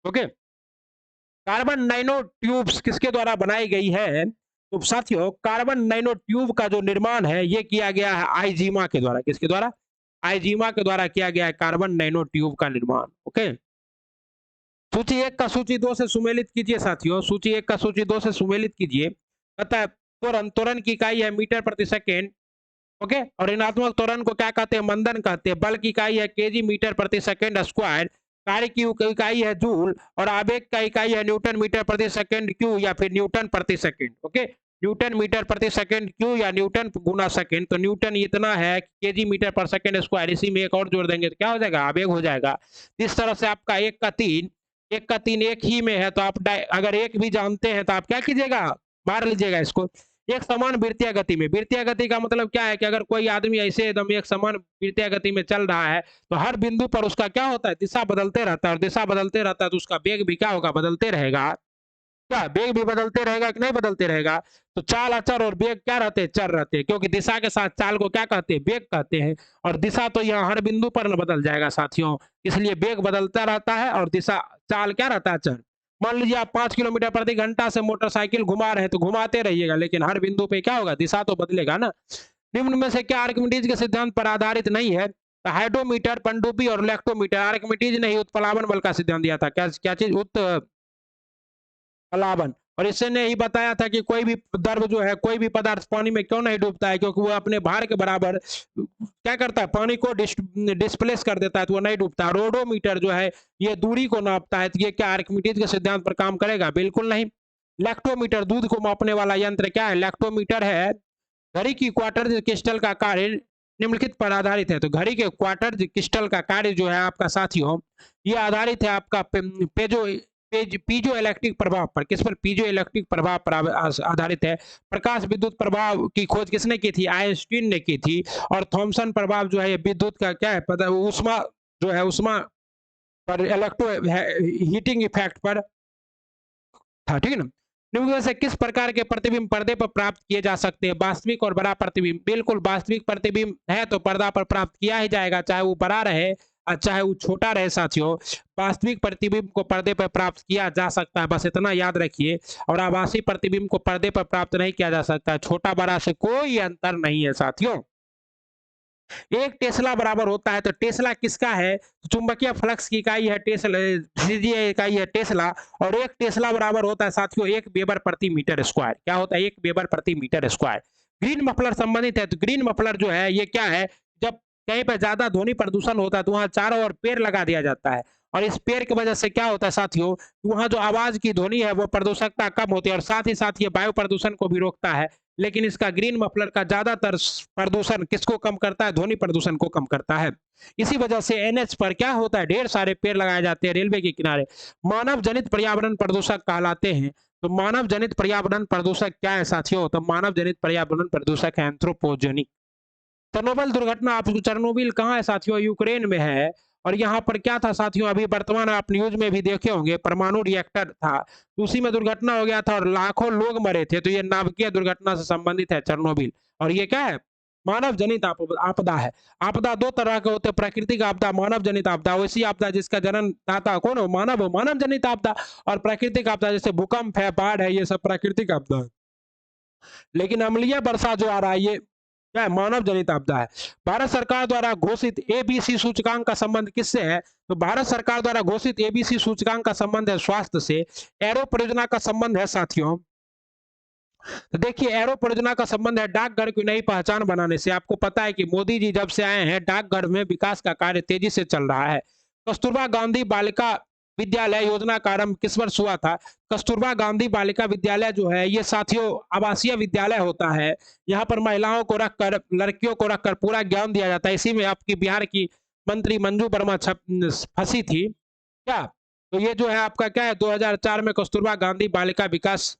Okay. Carbon nano tubes किसके द्वारा बनाई गई है? तो साथियों कार्बन नैनो ट्यूब का जो निर्माण है ये किया गया है आईजीमा के द्वारा। किसके द्वारा? आईजीमा के द्वारा किया गया है कार्बन नैनो ट्यूब का निर्माण। ओके। सूची 1 का सूची 2 से सुमेलित कीजिए साथियों। सूची 1 का सूची 2 से सुमेलित कीजिए। अतः त्वरण, त्वरण की इकाई है मीटर प्रति सेकेंड। ओके। और ऋणात्मक त्वरण को क्या कहते हैं? मंदन कहते हैं। बल की इकाई है केजी मीटर प्रति सेकेंड स्क्वायर। कार्य की इकाई है जूल। और आवेग का इकाई है न्यूटन मीटर प्रति सेकेंड क्यू, या फिर न्यूटन प्रति सेकेंड। ओके। न्यूटन मीटर प्रति सेकेंड क्यू या न्यूटन गुना सेकेंड। तो न्यूटन इतना है केजी मीटर पर सेकेंड स्क्वायर, इसी में एक और जोड़ देंगे तो क्या हो जाएगा? आवेग हो जाएगा। इस तरह से आपका 1 का 3, 1 का 3 एक ही में है, तो आप अगर एक भी जानते हैं तो आप क्या कीजिएगा? मार लीजिएगा इसको। एक समान वृत्तीय गति में, वृत्तीय गति का मतलब क्या है कि अगर कोई आदमी ऐसे एकदम एक समान वृत्तीय गति में चल रहा है तो हर बिंदु पर उसका क्या होता है? दिशा बदलते रहता है। और दिशा बदलते रहता है तो उसका वेग भी क्या होगा? बदलते रहेगा। क्या वेग भी बदलते रहेगा कि नहीं बदलते रहेगा? तो चाल अचर और वेग क्या रहते हैं? चर रहते हैं, क्योंकि दिशा के साथ चाल को क्या कहते हैं? वेग कहते हैं। और दिशा तो यहाँ हर बिंदु पर न बदल जाएगा साथियों, इसलिए वेग बदलता रहता है और दिशा चाल क्या रहता है? चर। मान लीजिए आप 5 किलोमीटर प्रति घंटा से मोटरसाइकिल घुमा रहे हैं तो घुमाते रहिएगा, लेकिन हर बिंदु पे क्या होगा? दिशा तो बदलेगा ना। निम्न में से क्या आर्किमिडीज के सिद्धांत पर आधारित नहीं है? तो हाइड्रोमीटर, पनडुब्बी और इलेक्ट्रोमीटर। आर्किमिडीज ने ही उत्प्लावन बल का सिद्धांत दिया था। क्या क्या चीज? उत्प्लावन। और इसने ही बताया था कि कोई भी द्रव जो है, कोई भी पदार्थ पानी में क्यों नहीं डूबता है? क्योंकि वो अपने भार के बराबर क्या करता है? पानी को डिस्प्लेस कर देता है, तो वो नहीं डूबता। रोडोमीटर जो है ये दूरी को नापता है, तो ये क्या आर्किमिडीज के सिद्धांत पर काम करेगा? बिल्कुल नहीं। लैक्टोमीटर, दूध को मापने वाला यंत्र क्या है? लैक्टोमीटर है। घड़ी की क्वार्टर क्रिस्टल का कार्य निम्नलिखित पर आधारित है। तो घड़ी के क्वार्टर क्रिस्टल का कार्य जो है आपका साथियों, ये आधारित है आपका पीजो इलेक्ट्रिक प्रभाव पर। किस पर? पीजो इलेक्ट्रिक प्रभाव पर आधारित है। प्रकाश विद्युत प्रभाव की खोज किसने की थी? आइंस्टीन ने की थी। और थॉमसन प्रभाव जो है ये विद्युत का क्या है? पता, उष्मा जो है, उष्मा पर इलेक्ट्रो हीटिंग इफेक्ट पर था। ठीक है ना। निम्न में से किस प्रकार के प्रतिबिंब पर्दे पर प्राप्त किए जा सकते हैं? वास्तविक और बड़ा प्रतिबिंब। बिल्कुल, वास्तविक प्रतिबिंब है तो पर्दा पर प्राप्त किया ही जाएगा, चाहे वो बड़ा रहे चाहे वो छोटा रहे साथियों, वास्तविक प्रतिबिंब को पर्दे पर प्राप्त किया जा सकता है, बस इतना याद रखिए। और आभासी प्रतिबिंब को पर्दे पर प्राप्त नहीं किया जा सकता है। छोटा बड़ा से कोई अंतर नहीं है साथियों। एक टेस्ला बराबर होता है, तो टेस्ला किसका है? तो चुंबकीय फ्लक्स की इकाई है टेस्ला, सीधी इकाई है टेस्ला। और एक टेस्ला बराबर होता है साथियों 1 वेबर प्रति मीटर स्क्वायर। क्या होता है? 1 वेबर प्रति मीटर स्क्वायर। ग्रीन मफलर संबंधित है, तो ग्रीन मफलर जो है ये क्या है? जब कहीं पर ज्यादा ध्वनि प्रदूषण होता है तो वहां चारों ओर पेड़ लगा दिया जाता है, और इस पेड़ की वजह से क्या होता है साथियों, वहां जो आवाज की ध्वनि है वो प्रदूषकता कम होती है, और साथ ही साथ ये वायु प्रदूषण को भी रोकता है। लेकिन इसका ग्रीन मफलर का ज्यादातर प्रदूषण किसको कम करता है? ध्वनि प्रदूषण को कम करता है। इसी वजह से एनएच पर क्या होता है? ढेर सारे पेड़ लगाए जाते हैं रेलवे के किनारे। मानव जनित पर्यावरण प्रदूषक कहलाते हैं। तो मानव जनित पर्यावरण प्रदूषक क्या है साथियों? तो मानव जनित पर्यावरण प्रदूषक है एंथ्रोपोजेनिक। चेरनोबिल दुर्घटना, आपको चेरनोबिल कहाँ है साथियों? यूक्रेन में है। और यहाँ पर क्या था साथियों? अभी वर्तमान आप न्यूज में भी देखे होंगे, परमाणु रिएक्टर था, उसी में दुर्घटना हो गया था और लाखों लोग मरे थे। तो ये नाभिकीय दुर्घटना से संबंधित है चेरनोबिल। और ये क्या है? मानव जनित आपदा है। आपदा दो तरह के होते हैं, प्राकृतिक आपदा, मानव जनित आपदा। वैसी आपदा जिसका जन्मदाता कौन हो? मानव हो, मानव जनित आपदा। और प्राकृतिक आपदा जैसे भूकंप है, बाढ़ है, ये सब प्राकृतिक आपदा है। लेकिन अम्लीय वर्षा जो आ रहा है ये क्या है? मानव जनित आपदा है। भारत सरकार द्वारा घोषित एबीसी सूचकांक का संबंध किससे है? तो भारत सरकार द्वारा घोषित एबीसी सूचकांक का संबंध है स्वास्थ्य से। एरो परियोजना का संबंध है साथियों, तो देखिए एरो परियोजना का संबंध है डाकघर की नई पहचान बनाने से। आपको पता है कि मोदी जी जब से आए हैं डाकघर में विकास का कार्य तेजी से चल रहा है। कस्तूरबा गांधी बालिका विद्यालय योजना का आरंभ किस वर्ष हुआ था? कस्तूरबा गांधी बालिका विद्यालय जो है ये साथियों आवासीय विद्यालय होता है। यहाँ पर महिलाओं को रखकर, लड़कियों को रखकर पूरा ज्ञान दिया जाता है। इसी में आपकी बिहार की मंत्री मंजू वर्मा फंसी थी क्या? तो ये जो है आपका क्या है, 2004 में कस्तूरबा गांधी बालिका विकास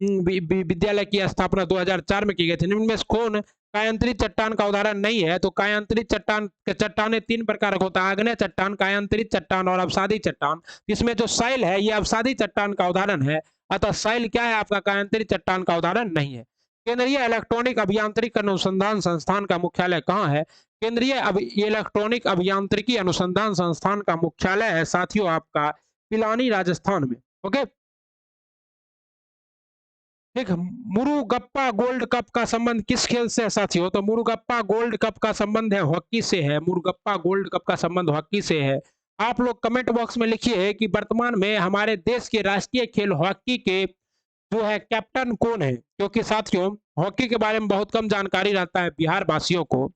विद्यालय की स्थापना 2004 में की गई थी। निम्न में से कौन कायांतरित चट्टान का उदाहरण नहीं है? तो कायांतरित चट्टानें 3 प्रकार का होता है, आग्नेय चट्टान, कायांतरित चट्टान और अवसादी चट्टान। इसमें जो साइल है ये अवसादी चट्टान का उदाहरण है, अतः साइल क्या है आपका? कायांतरित चट्टान का उदाहरण नहीं है। केंद्रीय इलेक्ट्रॉनिक अभियांत्रिकी अनुसंधान संस्थान का मुख्यालय कहाँ है? केंद्रीय इलेक्ट्रॉनिक अभियांत्रिकी अनुसंधान संस्थान का मुख्यालय है साथियों आपका पिलानी, राजस्थान में। ओके, ठीक। मुरुगप्पा गोल्ड कप का संबंध किस खेल से है साथियों? तो मुरुगप्पा गोल्ड कप का संबंध है हॉकी से है। मुरुगप्पा गोल्ड कप का संबंध हॉकी से है। आप लोग कमेंट बॉक्स में लिखिए कि वर्तमान में हमारे देश के राष्ट्रीय खेल हॉकी के जो है कैप्टन कौन है, क्योंकि साथियों हॉकी के बारे में बहुत कम जानकारी रहता है बिहार वासियों को।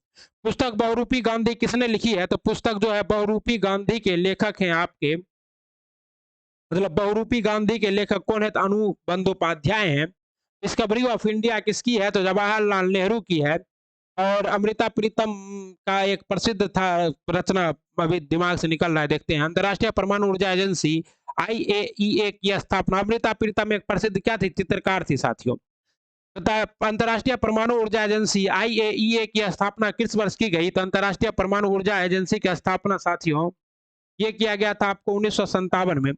पुस्तक बहुरूपी गांधी किसने लिखी है? तो पुस्तक जो है बहुरूपी गांधी के लेखक हैं आपके, मतलब बहुरूपी गांधी के लेखक कौन है? तो अनु बंदोपाध्याय हैं। डिस्कवरी ऑफ इंडिया किसकी है? तो जवाहरलाल नेहरू की है। और अमृता प्रीतम का एक प्रसिद्ध था रचना, अभी दिमाग से निकल रहा है, देखते हैं। अंतर्राष्ट्रीय परमाणु ऊर्जा एजेंसी IAEA की स्थापना, अमृता प्रीतम एक प्रसिद्ध क्या थी? चित्रकार थी साथियों। अंतर्राष्ट्रीय परमाणु ऊर्जा एजेंसी IAEA की स्थापना किस वर्ष की गई? तो अंतर्राष्ट्रीय परमाणु ऊर्जा एजेंसी की स्थापना साथियों ये किया गया था आपको 1957 में।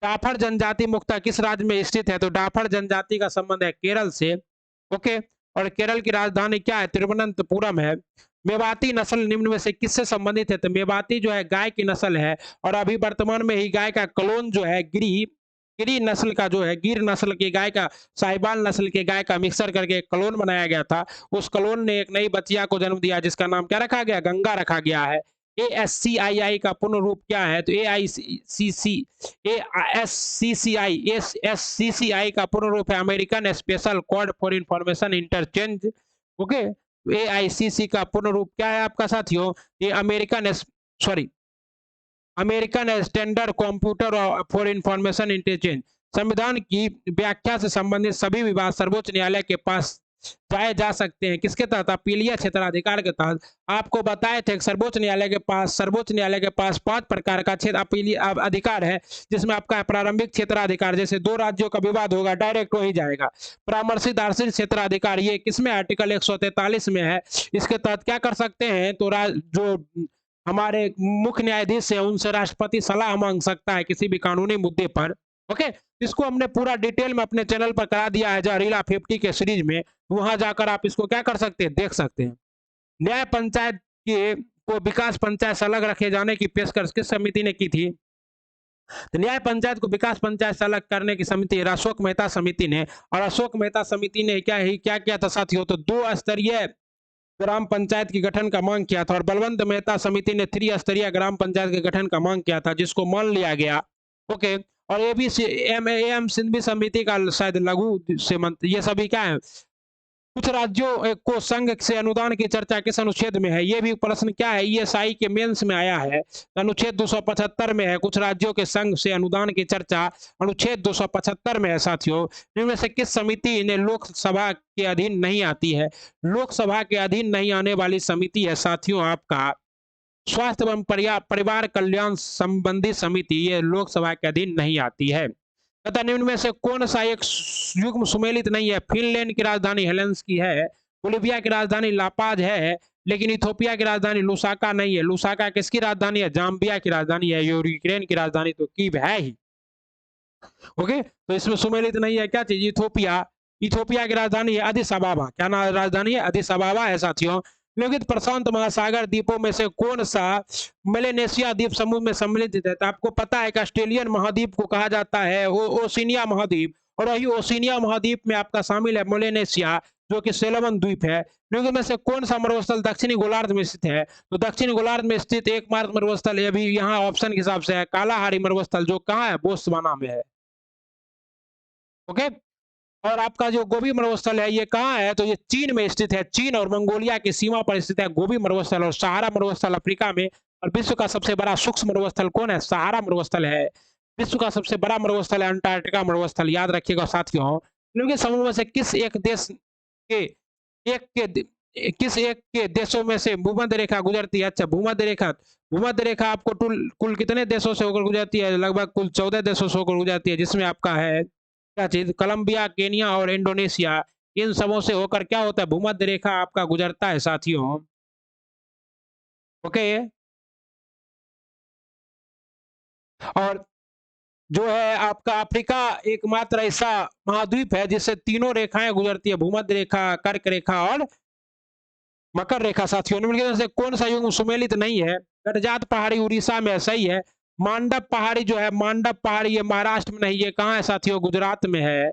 डाफर जनजाति मुख्यतः किस राज्य में स्थित है? तो डाफर जनजाति का संबंध है केरल से। ओके, और केरल की राजधानी क्या है? तिरुवनंतपुरम है। मेवाती नस्ल निम्न में से किससे संबंधित है? तो मेवाती जो है गाय की नस्ल है, और अभी वर्तमान में ही गाय का क्लोन जो है गिरी, गिरी नस्ल का जो है, गिर नस्ल की गाय का, साहिवाल नस्ल की गाय का मिक्सर करके क्लोन बनाया गया था। उस क्लोन ने एक नई बच्चिया को जन्म दिया जिसका नाम क्या रखा गया? गंगा रखा गया है। ASCII का पूर्ण रूप क्या है? तो ASCCI का पूर्ण रूप है American special code for information interchange. Okay, AICC का पूर्ण रूप क्या है आपका साथियों? ये American standard computer for information interchange. संविधान की व्याख्या से संबंधित सभी विवाद सर्वोच्च न्यायालय के पास जाए जा सकते हैं। किसके तहत? अपीलीय क्षेत्राधिकार के तहत। आपको बताए थे सर्वोच्च न्यायालय के पास 5 प्रकार का क्षेत्र अपीलीय अधिकार है, जिसमें आपका प्रारंभिक क्षेत्राधिकार, जैसे 2 राज्यों का विवाद होगा डायरेक्ट हो ही जाएगा। परामर्शी दार्शनिक क्षेत्राधिकार ये किसमें? आर्टिकल 143 में है। इसके तहत क्या कर सकते हैं? तो जो हमारे मुख्य न्यायाधीश है उनसे राष्ट्रपति सलाह मांग सकता है किसी भी कानूनी मुद्दे पर। ओके, इसको हमने पूरा डिटेल में अपने चैनल पर करा दिया है जहरीला 50 के सीरीज में, वहां जाकर आप इसको क्या कर सकते हैं? देख सकते हैं। न्याय पंचायत के को विकास पंचायत से अलग रखे जाने की पेशकश किस समिति ने की थी? तो न्याय पंचायत को विकास पंचायत से अलग करने की समिति अशोक मेहता समिति ने, और अशोक मेहता समिति ने क्या किया था साथियों? तो 2 स्तरीय ग्राम पंचायत के गठन का मांग किया था, और बलवंत मेहता समिति ने 3 स्तरीय ग्राम पंचायत के गठन का मांग किया था, जिसको मान लिया गया। ओके, और ये भी एम सिंघवी समिति का शायद लघु से ये सभी क्या है? कुछ राज्यों को संघ से अनुदान की चर्चा किस अनुच्छेद में है? ये भी प्रश्न क्या है, ईएसआई के मेंस में आया है। अनुच्छेद 275 में है, कुछ राज्यों के संघ से अनुदान की चर्चा अनुच्छेद 275 में है साथियों। इनमें से किस समिति ने लोकसभा के अधीन नहीं आती है? लोकसभा के अधीन नहीं आने वाली समिति है साथियों आपका स्वास्थ्य एवं परिवार कल्याण संबंधी समिति, ये लोकसभा के अधीन नहीं आती है। तथा निम्न में से कौन सा एक युग्म सुमेलित नहीं है? फिनलैंड की राजधानी हेलेंसिकी है, बोलिविया की राजधानी लापाज है, लेकिन इथोपिया की राजधानी लुसाका नहीं है। लुसाका किसकी राजधानी है? जाम्बिया की राजधानी है। यूक्रेन की राजधानी तो कीव है ही। ओके, तो इसमें सुमेलित नहीं है क्या चीज? इथोपिया। इथोपिया की राजधानी है अदिस अबाबा। क्या नाम राजधानी है? अदिस अबाबा है साथियों। लेकिन प्रशांत महासागर द्वीपों में से कौन सा मेलेनेशिया द्वीप समूह में सम्मिलित है? तो आपको पता है कि ऑस्ट्रेलियन महाद्वीप को कहा जाता है ओशिनिया महाद्वीप, और वही ओशिनिया महाद्वीप में आपका शामिल है मेलेनेशिया, जो कि सोलोमन द्वीप है। लेकिन में से कौन सा मरुस्थल दक्षिणी गोलार्ध में स्थित है? तो दक्षिणी गोलार्ध में स्थित एकमात्र मरुस्थल ये भी यहाँ ऑप्शन के हिसाब से है कालाहारी मरुस्थल, जो कहाँ है? बोत्सवाना में है। ओके, और आपका जो गोबी मरुस्थल है ये कहाँ है? तो ये चीन में स्थित है। चीन और मंगोलिया की सीमा पर स्थित है गोबी मरुस्थल, और सहारा मरुस्थल अफ्रीका में। और विश्व का सबसे बड़ा सूक्ष्म मरुस्थल कौन है? सहारा मरुस्थल है। विश्व का सबसे बड़ा मरुस्थल है अंटार्कटिका मरुस्थल, याद रखिएगा साथियों। इनके समूह में से किस एक के देशों में से भूमध्य रेखा गुजरती है? अच्छा, भूमध्य रेखा आपको कुल कितने देशों से होकर गुजरती है? लगभग कुल 14 देशों से होकर गुजरती है, जिसमें आपका है क्या चीज? कोलंबिया, केनिया और इंडोनेशिया। इन सबों से होकर क्या होता है? भूमध्य रेखा आपका गुजरता है साथियों। ओके, और जो है आपका अफ्रीका एकमात्र ऐसा महाद्वीप है जिससे तीनों रेखाएं गुजरती है, भूमध्य रेखा, कर्क रेखा और मकर रेखा साथियों। निम्नलिखित में से कौन सा युग्म सुमेलित नहीं है? गडजात पहाड़ी उड़ीसा में है, सही है। मांडव पहाड़ी जो है, मांडव पहाड़ी ये महाराष्ट्र में नहीं, ये कहाँ है साथियों? गुजरात में है।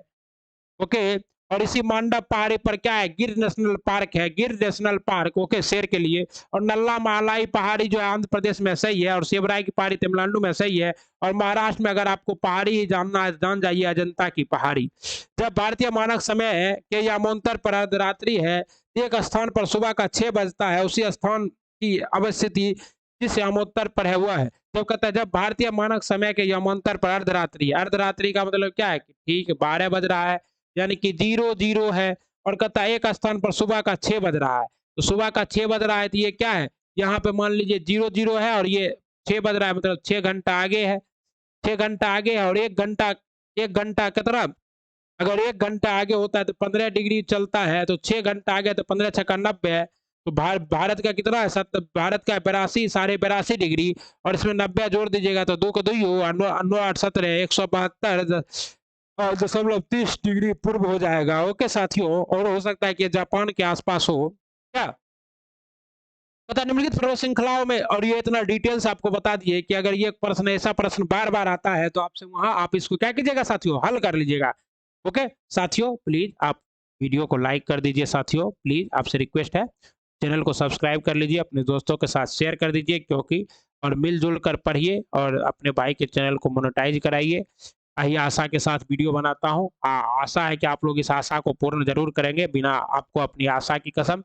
ओके, और इसी मांडव पहाड़ी पर क्या है? गिर नेशनल पार्क है, गिर नेशनल पार्क। ओके, शेर के लिए। और नल्ला मालाई पहाड़ी जो है आंध्र प्रदेश में, सही है। और शिवराय की पहाड़ी तमिलनाडु में, सही है। और महाराष्ट्र में अगर आपको पहाड़ी ही जानना है, जान जाइए अजंता की पहाड़ी। जब भारतीय मानक समय के यामोन्तर पर अर्धरात्रि है, एक स्थान पर सुबह का 6 बजता है, उसी स्थान की अवस्थिति जिस यामोत्तर पर है वह है। तो कहता है जब भारतीय मानक समय के यामांतर पर अर्धरात्रि, अर्धरात्रि का मतलब क्या है कि ठीक 12 बज रहा है, यानी कि 00 है। और कहता है एक स्थान पर सुबह का 6 बज रहा है, तो सुबह का 6 बज रहा है, तो ये क्या है? यहाँ पे मान लीजिए 00 है और ये 6 बज रहा है, मतलब 6 घंटा आगे है। 6 घंटा आगे है, और 1 घंटा कितना? अगर 1 घंटा आगे होता है तो 15 डिग्री चलता है, तो 6 घंटा आगे तो 15 छक्का 90 है। तो भारत का कितना है? भारत का 82, 82.5 डिग्री, और इसमें 90 जोड़ दीजिएगा तो 2 को 2 हो, 9 8 17 172 दशमलव 30 डिग्री पूर्व हो जाएगा। ओके साथियों, और हो सकता है कि जापान के आसपास हो क्या? पता निम्नलिखित प्रश्न श्रृंखलाओं में, और ये इतना डिटेल्स आपको बता दिए कि अगर ये प्रश्न ऐसा प्रश्न बार बार आता है तो आपसे वहां आप इसको क्या कीजिएगा साथियों? हल कर लीजिएगा। ओके साथियों, प्लीज आप वीडियो को लाइक कर दीजिए साथियों, प्लीज आपसे रिक्वेस्ट है। चैनल को सब्सक्राइब कर लीजिए, अपने दोस्तों के साथ शेयर कर दीजिए, क्योंकि और मिलजुल कर पढ़िए और अपने भाई के चैनल को मोनेटाइज कराइए। यही आशा के साथ वीडियो बनाता हूँ। आशा है कि आप लोग इस आशा को पूर्ण जरूर करेंगे, बिना आपको अपनी आशा की कसम।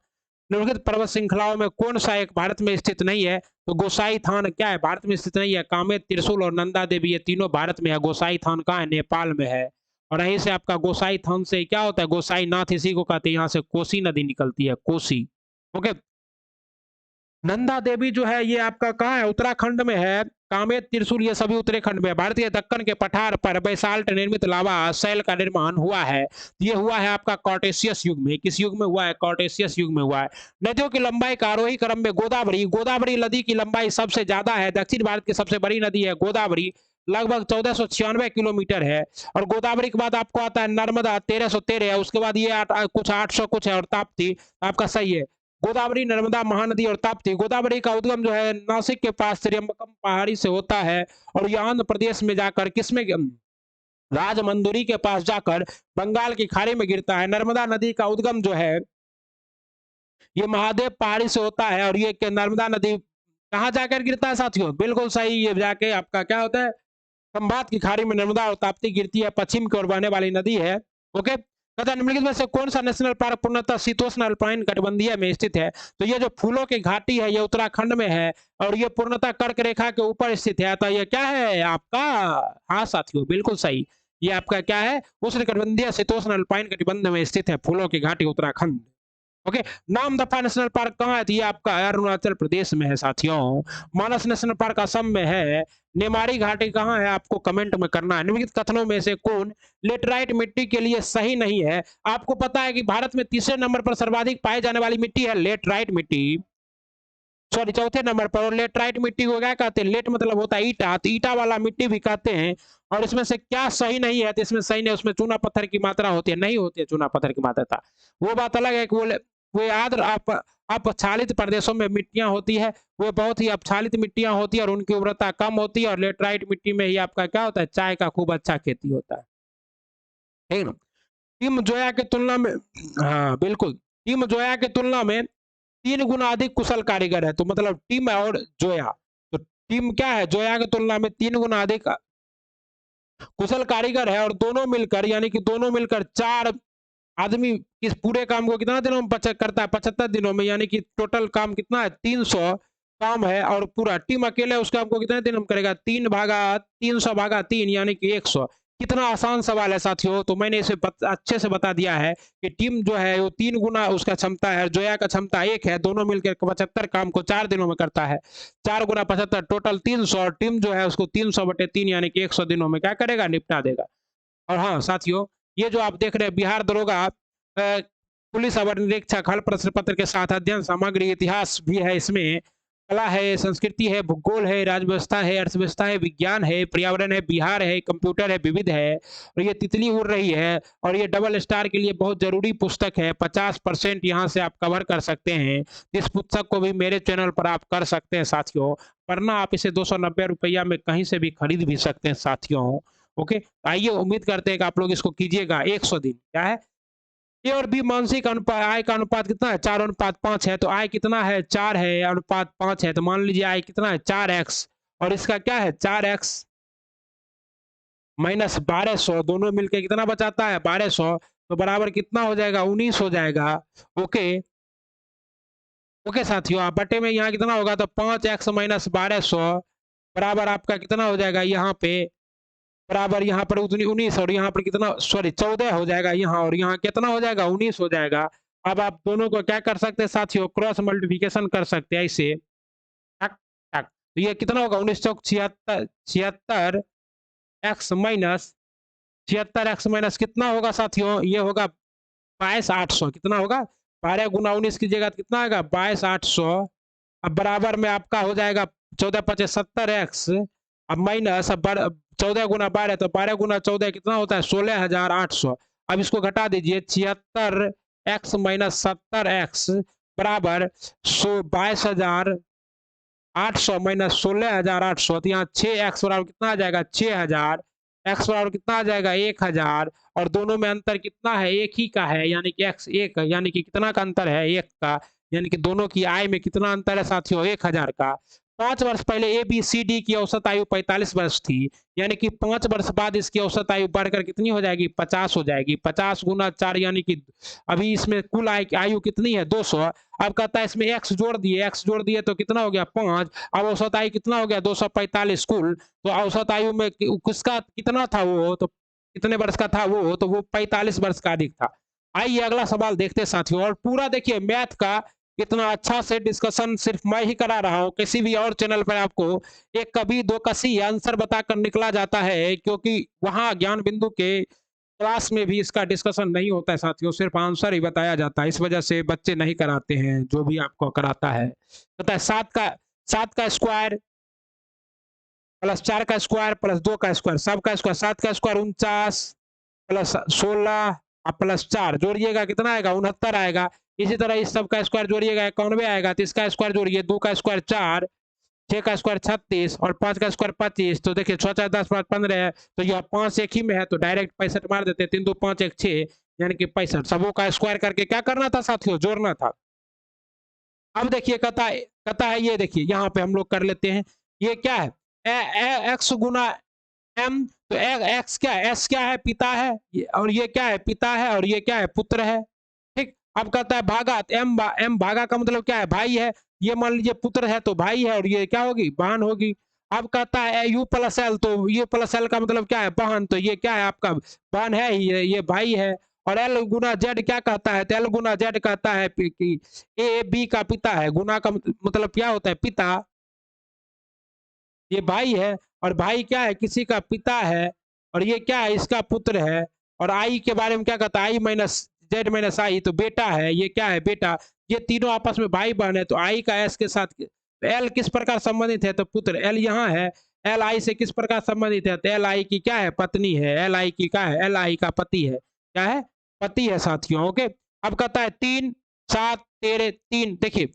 निम्नलिखित पर्वत श्रृंखलाओं में कौन सा एक भारत में स्थित नहीं है? तो गोसाई थान क्या है? भारत में स्थित नहीं है। कामेत, त्रिशूल और नंदा देवी ये तीनों भारत में है। गोसाई थान कहाँ है? नेपाल में है। और यहीं से आपका गोसाई थान से क्या होता है? गोसाई नाथ इसी को कहते हैं, यहाँ से कोसी नदी निकलती है, कोसी। ओके, नंदा देवी जो है ये आपका कहाँ है? उत्तराखंड में है। कामेत, त्रिशूल ये सभी उत्तराखंड में है। भारतीय दक्कन के पठार पर बेसाल्ट निर्मित लावा शैल का निर्माण हुआ है। ये हुआ है आपका कॉर्टेशियस युग में। किस युग में हुआ है? कॉर्टेशियस युग में हुआ है। नदियों की लंबाई का आरोही क्रम में गोदावरी नदी की लंबाई सबसे ज्यादा है। दक्षिण भारत की सबसे बड़ी नदी है गोदावरी, लगभग 1496 किलोमीटर है। और गोदावरी के बाद आपको आता है नर्मदा, 1313 है। उसके बाद ये कुछ 800 कुछ है, और ताप्ती आपका, सही है। गोदावरी, नर्मदा, महानदी और ताप्ती। गोदावरी का उद्गम जो है नासिक के पास त्र्यंबकम पहाड़ी से होता है और ये आंध्र प्रदेश में जाकर किसमें राजमंदुरी के पास जाकर बंगाल की खाड़ी में गिरता है। नर्मदा नदी का उद्गम जो है ये महादेव पहाड़ी से होता है और ये नर्मदा नदी कहाँ जाकर गिरता है साथियों? बिल्कुल सही, ये जाके आपका क्या होता है, खंभात की खाड़ी में नर्मदा और ताप्ती गिरती है, पश्चिम की ओर बहने वाली नदी है। ओके, तथा निम्नलिखित में से कौन सा नेशनल पार्क पूर्णतः शीतोष्ण अल्पाइन कटिबंधीय में स्थित है? तो ये जो फूलों की घाटी है ये उत्तराखंड में है और ये पूर्णतः कर्क रेखा के ऊपर स्थित है। तो ये क्या है आपका? हाँ साथियों, बिल्कुल सही, ये आपका क्या है? उष्ण कटिबंधीय शीतोष्ण अल्पाइन कटिबंध में स्थित है फूलों की घाटी Uttarakhand. Okay, Namdapha national park कहाँ है? तो ये आपका अरुणाचल प्रदेश में है साथियों। मानस नेशनल पार्क असम में है। नेमारी घाटी कहाँ है? आपको कमेंट में करना है। निम्नलिखित कथनों में से कौन लेटराइट मिट्टी के लिए सही नहीं है? आपको पता है कि भारत में तीसरे नंबर पर सर्वाधिक पाई जाने वाली मिट्टी है लेटराइट मिट्टी, सॉरी चौथे नंबर पर। और लेटराइट मिट्टी को क्या कहते हैं? लेट मतलब होता है ईटा, तो ईटा वाला मिट्टी भी कहते हैं। और इसमें से क्या सही नहीं है? तो इसमें सही नहीं, उसमें चूना पत्थर की मात्रा होती है, नहीं होती है चूना पत्थर की मात्रा। वो बात अलग है कि वो आर्द्र अपक्षालित प्रदेशों में मिट्टियां होती है, वो बहुत ही अपक्षालित मिट्टियां होती है और उनकी उर्वरता कम होती है। और लेटराइट मिट्टी में ही आपका क्या होता है? चाय का खूब अच्छा खेती होता है, ठीक है ना। टीम जोया की तुलना में, हाँ बिल्कुल, टीम जोया की तुलना में 3 गुना अधिक कुशल कारीगर है। तो मतलब टीम और जोया, तो टीम क्या है? जोया की तुलना में 3 गुना अधिक कुशल कारीगर है और दोनों मिलकर यानी कि दोनों मिलकर 4 आदमी इस पूरे काम को कितना दिनों में करता है? 75 दिनों में, यानी कि टोटल काम कितना है? 300 काम है। और पूरा टीम अकेले उस काम को कितने दिन में करेगा? 300/3 यानी कि 100। कितना आसान सवाल है साथियों। तो मैंने इसे अच्छे से बता दिया है कि टीम जो है वो 3 गुना उसका क्षमता है, जोया का क्षमता 1 है, दोनों मिलकर 75 काम को 4 दिनों में करता है। 4 गुना 75 टोटल 300 और टीम जो है उसको 300/3 यानी कि 100 दिनों में क्या करेगा? निपटा देगा। और हाँ साथियों, ये जो आप देख रहे हैं बिहार दरोगा पुलिस अवर निरीक्षक हल प्रश्न पत्र के साथ अध्ययन सामग्री इतिहास भी है, इसमें कला है, संस्कृति है, भूगोल है, राज्य व्यवस्था है, अर्थव्यवस्था है, विज्ञान है, पर्यावरण है, बिहार है, कंप्यूटर है, विविध है। और ये तितली उड़ रही है और ये डबल स्टार के लिए बहुत जरूरी पुस्तक है। 50% यहाँ से आप कवर कर सकते हैं। इस पुस्तक को भी मेरे चैनल पर आप कर सकते हैं साथियों। वरना आप इसे 290 रुपया में कहीं से भी खरीद भी सकते हैं साथियों। ओके, आइए उम्मीद करते हैं कि आप लोग इसको कीजिएगा। 100 दिन क्या है? ए और बी मानसिक अनुपात, आय का अनुपात कितना है? 4:5 है। तो आय कितना है? 4 है, अनुपात 5 है। तो मान लीजिए आय कितना है? 4x और इसका क्या है? 4x माइनस 1200, दोनों मिलकर कितना बचाता है? 1200। तो बराबर कितना हो जाएगा? 19 हो जाएगा। ओके, ओके साथियों, आप बटे में यहाँ कितना होगा? तो 5x माइनस 1200 बराबर आपका कितना हो जाएगा? यहाँ पे बराबर यहाँ पर उतनी 19 और यहाँ पर कितना, सॉरी 14 हो जाएगा यहाँ, और यहाँ कितना हो जाएगा? 19 हो जाएगा। अब आप दोनों को क्या कर सकते हैं साथियों? क्रॉस मल्टीप्लिकेशन कर सकते हैं ऐसे, टक टक। तो ये कितना होगा? 19 चौक 76, 76x कितना होगा साथियों? ये होगा 22,800। कितना होगा? 12 गुना 19 की जगह कितना आएगा? 22,800। अब बराबर में आपका हो जाएगा 14×5 = 70x। अब माइनस, अब 14 गुना 12 तो 12 गुना 14 कितना होता है? 16,800। अब इसको घटा दीजिए, 76x माइनस 70x बराबर 22,800 माइनस 16,800। तो यहाँ 6x बराबर कितना आ जाएगा? 6,000। x बराबर कितना आ जाएगा? 1,000। और दोनों में अंतर कितना है? एक ही का है, यानी कि x 1, यानी कि कितना का अंतर है? 1 का। यानी कि दोनों की आय में कितना अंतर है साथियों? 1,000 का। 5 वर्ष पहले ए बी सी डी की औसत आयु 45 वर्ष थी, यानी कि 5 वर्ष बाद इसकी औसत आयु बढ़कर कितनी हो जाएगी? 50 हो जाएगी। 50 गुना 4 यानी कि अभी इसमें कुल आयु कितनी है? 200। अब कहता है इसमें x जोड़ दिए, x जोड़ दिए तो कितना हो गया? 5। अब औसत आयु कितना हो गया? 245 कुल। तो औसत आयु में किसका कितना था वो? तो कितने वर्ष का था वो? तो वो 45 वर्ष का अधिक था। आइए अगला सवाल देखते हैं साथियों। और पूरा देखिए मैथ का इतना अच्छा से डिस्कशन सिर्फ मैं ही करा रहा हूँ, किसी भी और चैनल पर आपको एक कभी दो कसी आंसर बताकर निकला जाता है, क्योंकि वहां ज्ञान बिंदु के क्लास में भी इसका डिस्कशन नहीं होता है साथियों, सिर्फ आंसर ही बताया जाता है। इस वजह से बच्चे नहीं कराते हैं, जो भी आपको कराता है। पता है 7 का स्क्वायर प्लस 4 का स्क्वायर प्लस 2 का स्क्वायर, सबका स्क्वायर, 7 का स्क्वायर 49 प्लस 16 और प्लस 4 जोड़िएगा कितना आएगा? 69 आएगा। इसी तरह इस सब का स्क्वायर जोड़िएगा 91 आएगा, तो इसका स्क्वायर जोड़िए, 2 का स्क्वायर 4, 6 का स्क्वायर 36 और 5 का स्क्वायर 25। तो देखिए 6 4 10 5 15 है, तो यह 5 एक ही में है, तो डायरेक्ट 65 मार देते हैं। 3 2 5 1 6 यानी कि 65। सबों का स्क्वायर करके क्या करना था साथियों, जोड़ना था। अब देखिए कहता है ये देखिए यहाँ पे हम लोग कर लेते हैं। ये क्या है, एक्स गुना एम, तो एक्स क्या है, एस क्या है, पिता है, और ये क्या है, पिता है, और ये क्या है, पुत्र है। ठीक, अब कहता है भागा, एम भागा का मतलब क्या है, भाई है। ये मान लीजिए पुत्र है तो भाई है, और ये क्या होगी, बहन होगी। अब कहता है यू प्लस एल, तो यू प्लस एल का मतलब क्या है, बहन, तो ये क्या है आपका बहन है ही, ये भाई है। और एल गुना जेड क्या कहता है, तो एल गुना जेड कहता है कि ए बी का पिता है। गुना का मतलब क्या होता है, पिता, ये भाई है, और भाई क्या है, किसी का पिता है, और ये क्या है, इसका पुत्र है। और आई के बारे में क्या कहता है, आई माइनस जेड माइनस आई, तो बेटा है, ये क्या है, बेटा। ये तीनों आपस में भाई बहन है, तो आई का एस के साथ एल किस प्रकार संबंधित है, तो पुत्र, एल यहाँ है। एल आई से किस प्रकार संबंधित है, तो एल आई की क्या है, पत्नी है। एल आई की क्या है, एल आई का पति है, क्या है, पति है साथियों। ओके, अब कहता है 3 7 13 3, देखिए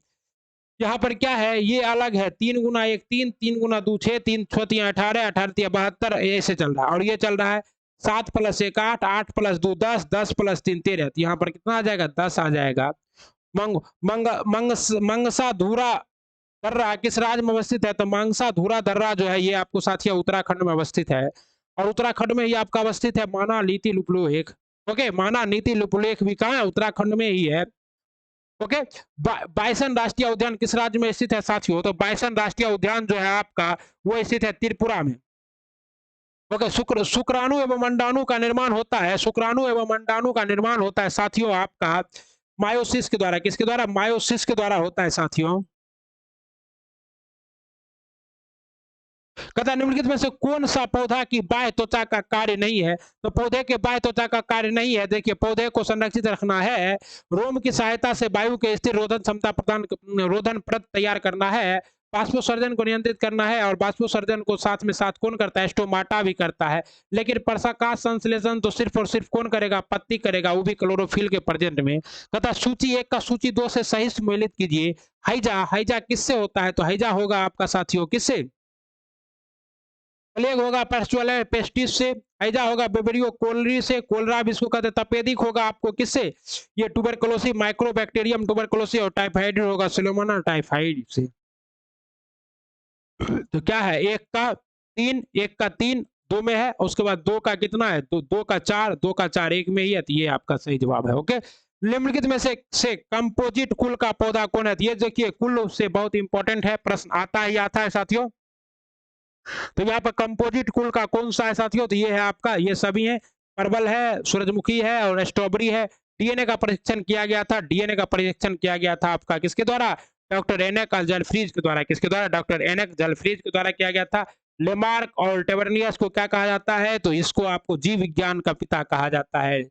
यहाँ पर क्या है, ये अलग है, 3 गुना 1 3, 3 गुना 2 6, 3 6 18, 18 72, ऐसे चल रहा है। और ये चल रहा है 7 प्लस 1 8, 8 प्लस 2 10, 10 प्लस 3 13, तो यहाँ पर कितना आ जाएगा, 10 आ जाएगा। मंग मंग मंगसा धूरा दर्रा किस राज्य में अवस्थित है, तो मंगसा धूरा दर्रा जो है ये आपको साथियों उत्तराखंड में अवस्थित है। और उत्तराखंड में ही आपका अवस्थित है माना नीति लुपलेख। ओके, माना नीति लुपलेख भी कहाँ है, उत्तराखंड में ही है। ओके, बाइसन राष्ट्रीय उद्यान किस राज्य में स्थित है साथियों, तो बाइसन राष्ट्रीय उद्यान जो है आपका वो स्थित है त्रिपुरा में। ओके, शुक्राणु एवं अंडाणु का निर्माण होता है, शुक्राणु एवं अंडाणु का निर्माण होता है साथियों आपका मायोसिस के द्वारा। किसके द्वारा, मायोसिस के द्वारा होता है साथियों। कहता निम्नलिखित में से कौन सा पौधा की बाह्य त्वचा का कार्य नहीं है, तो पौधे के बाह्य त्वचा का कार्य नहीं है। देखिए पौधे को संरक्षित रखना है, रोम की सहायता से वायु के स्थिर रोधन क्षमता प्रदान, रोधन प्रद तैयार करना है, बाष्पोत्सर्जन को नियंत्रित करना है। और बाष्पोत्सर्जन को साथ में साथ कौन करता है, स्टोमाटा भी करता है। लेकिन प्रकाश संश्लेषण तो सिर्फ और सिर्फ कौन करेगा, पत्ती करेगा, वो भी क्लोरोफिल के प्रेजेंट में। कहता सूची 1 का सूची 2 से सही सम्मिलित कीजिए। हैजा, हैजा किससे होता है, तो हैजा होगा आपका साथियों किससे, प्लेग होगा पेस्टुअल पेस्टिस से, हैजा होगा बेबरियो कोलरी से, कोलरा भी इसको कहते हैं। तपेदिक होगा आपको किससे, ये ट्यूबरकुलोसिस माइक्रोबैक्टीरियम ट्यूबरकुलोसिस, और टाइफाइड होगा सिलोमोना टाइफाइड से। तो क्या है, एक का तीन दो में है, उसके बाद 2 का कितना है, तो 2 का 4, 2 का 4 1 में ही है, तो ये आपका सही जवाब है। ओके, निम्नलिखित में से कंपोजिट कुल का पौधा कौन है, तो ये देखिए कुल से बहुत इंपॉर्टेंट है, प्रश्न आता है साथियों। तो यहाँ पर कंपोजिट कुल का कौन सा है साथियों, तो ये है आपका, ये सभी है, परवल है, सूरजमुखी है, और स्ट्रॉबेरी है। डीएनए का परीक्षण किया गया था, डीएनए का परीक्षण किया गया था आपका किसके द्वारा, डॉक्टर एनएक जलफ्रीज के द्वारा। किसके द्वारा, डॉक्टर एनएक जलफ्रीज के द्वारा किया गया था। लेमार्क और टेबरनियस को क्या कहा जाता है, तो इसको आपको जीव विज्ञान का पिता कहा जाता है।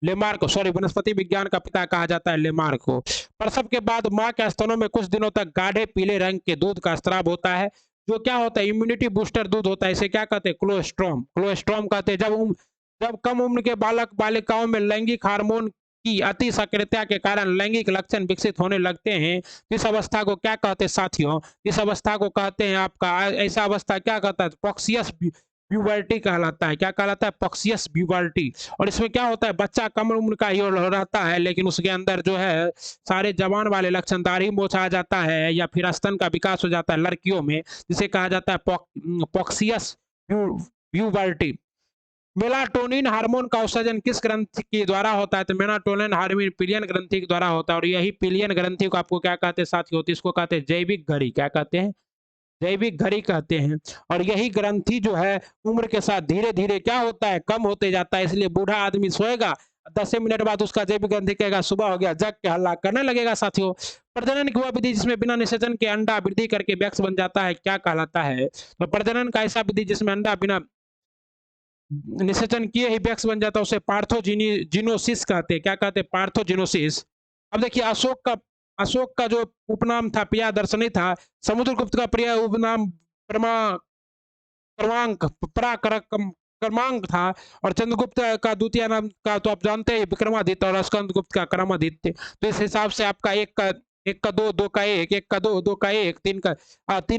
लेमार्क, सॉरी, वनस्पति विज्ञान का पिता कहा जाता है लेमार्क को। प्रसव के बाद मां के स्तनों में कुछ दिनों तक गाढ़े पीले रंग के दूध का स्राव होता है, जो क्या होता है, इम्यूनिटी बूस्टर दूध होता है। इसे क्या कहते हैं, क्लोस्ट्रॉम, क्लोस्ट्रॉम कहते हैं। जब कम उम्र के बालक बालिकाओं में लैंगिक हार्मोन की अति सक्रियता के कारण लैंगिक लक्षण विकसित होने लगते हैं, इस अवस्था को क्या कहते हैं साथियों, इस अवस्था को कहते हैं आपका, ऐसा अवस्था क्या कहता है, पॉक्सियस प्यूबर्टी कहलाता है। क्या कहलाता है, पॉक्सियस प्यूबर्टी। और इसमें क्या होता है, बच्चा कम उम्र का ही रहता है, लेकिन उसके अंदर जो है सारे जवान वाले लक्षण, दाढ़ी मोछ आ जाता है, या फिर स्तन का विकास हो जाता है लड़कियों में, जिसे कहा जाता है पॉक्सियस प्यूबर्टी। मेलाटोनिन हार्मोन का उत्सर्जन किस ग्रंथि के द्वारा होता है, तो मेलाटोनिन हार्मोन पिलियन ग्रंथि के द्वारा होता है। और यही पिलियन ग्रंथि को आपको क्या कहते हैं साथियों, इसको कहते हैं जैविक घड़ी। क्या कहते हैं, जैविक घड़ी कहते हैं। और यही ग्रंथि जो है उम्र के साथ धीरे धीरे क्या होता है, कम होते जाता है। इसलिए बूढ़ा आदमी सोएगा, 10 मिनट बाद उसका जैविक ग्रंथि कहेगा सुबह हो गया, जग के हल्ला करने लगेगा साथियों। प्रजनन की वह विधि जिसमें बिना निषेचन के अंडा वृद्धि करके वैक्स बन जाता है, क्या कहलाता है, तो प्रजनन का ऐसा विधि जिसमें अंडा बिना निषेचन किए ही वैक्स बन जाता है, उसे पार्थोजिनोसिस कहते हैं। क्या कहते हैं, पार्थोजिनोसिस। अब देखिए अशोक का जो उपनाम था प्रियदर्शनी था, समुद्रगुप्त का प्रिय उपनाम पराक्रम क्रमांक था। और चंद्रगुप्त का द्वितीय नाम का तो आप जानते हैं विक्रमादित्य, और स्कंदगुप्त का क्रमादित्य। तो इस हिसाब से आपका एक का दो, दो का एक का दो, दो का एक, तीन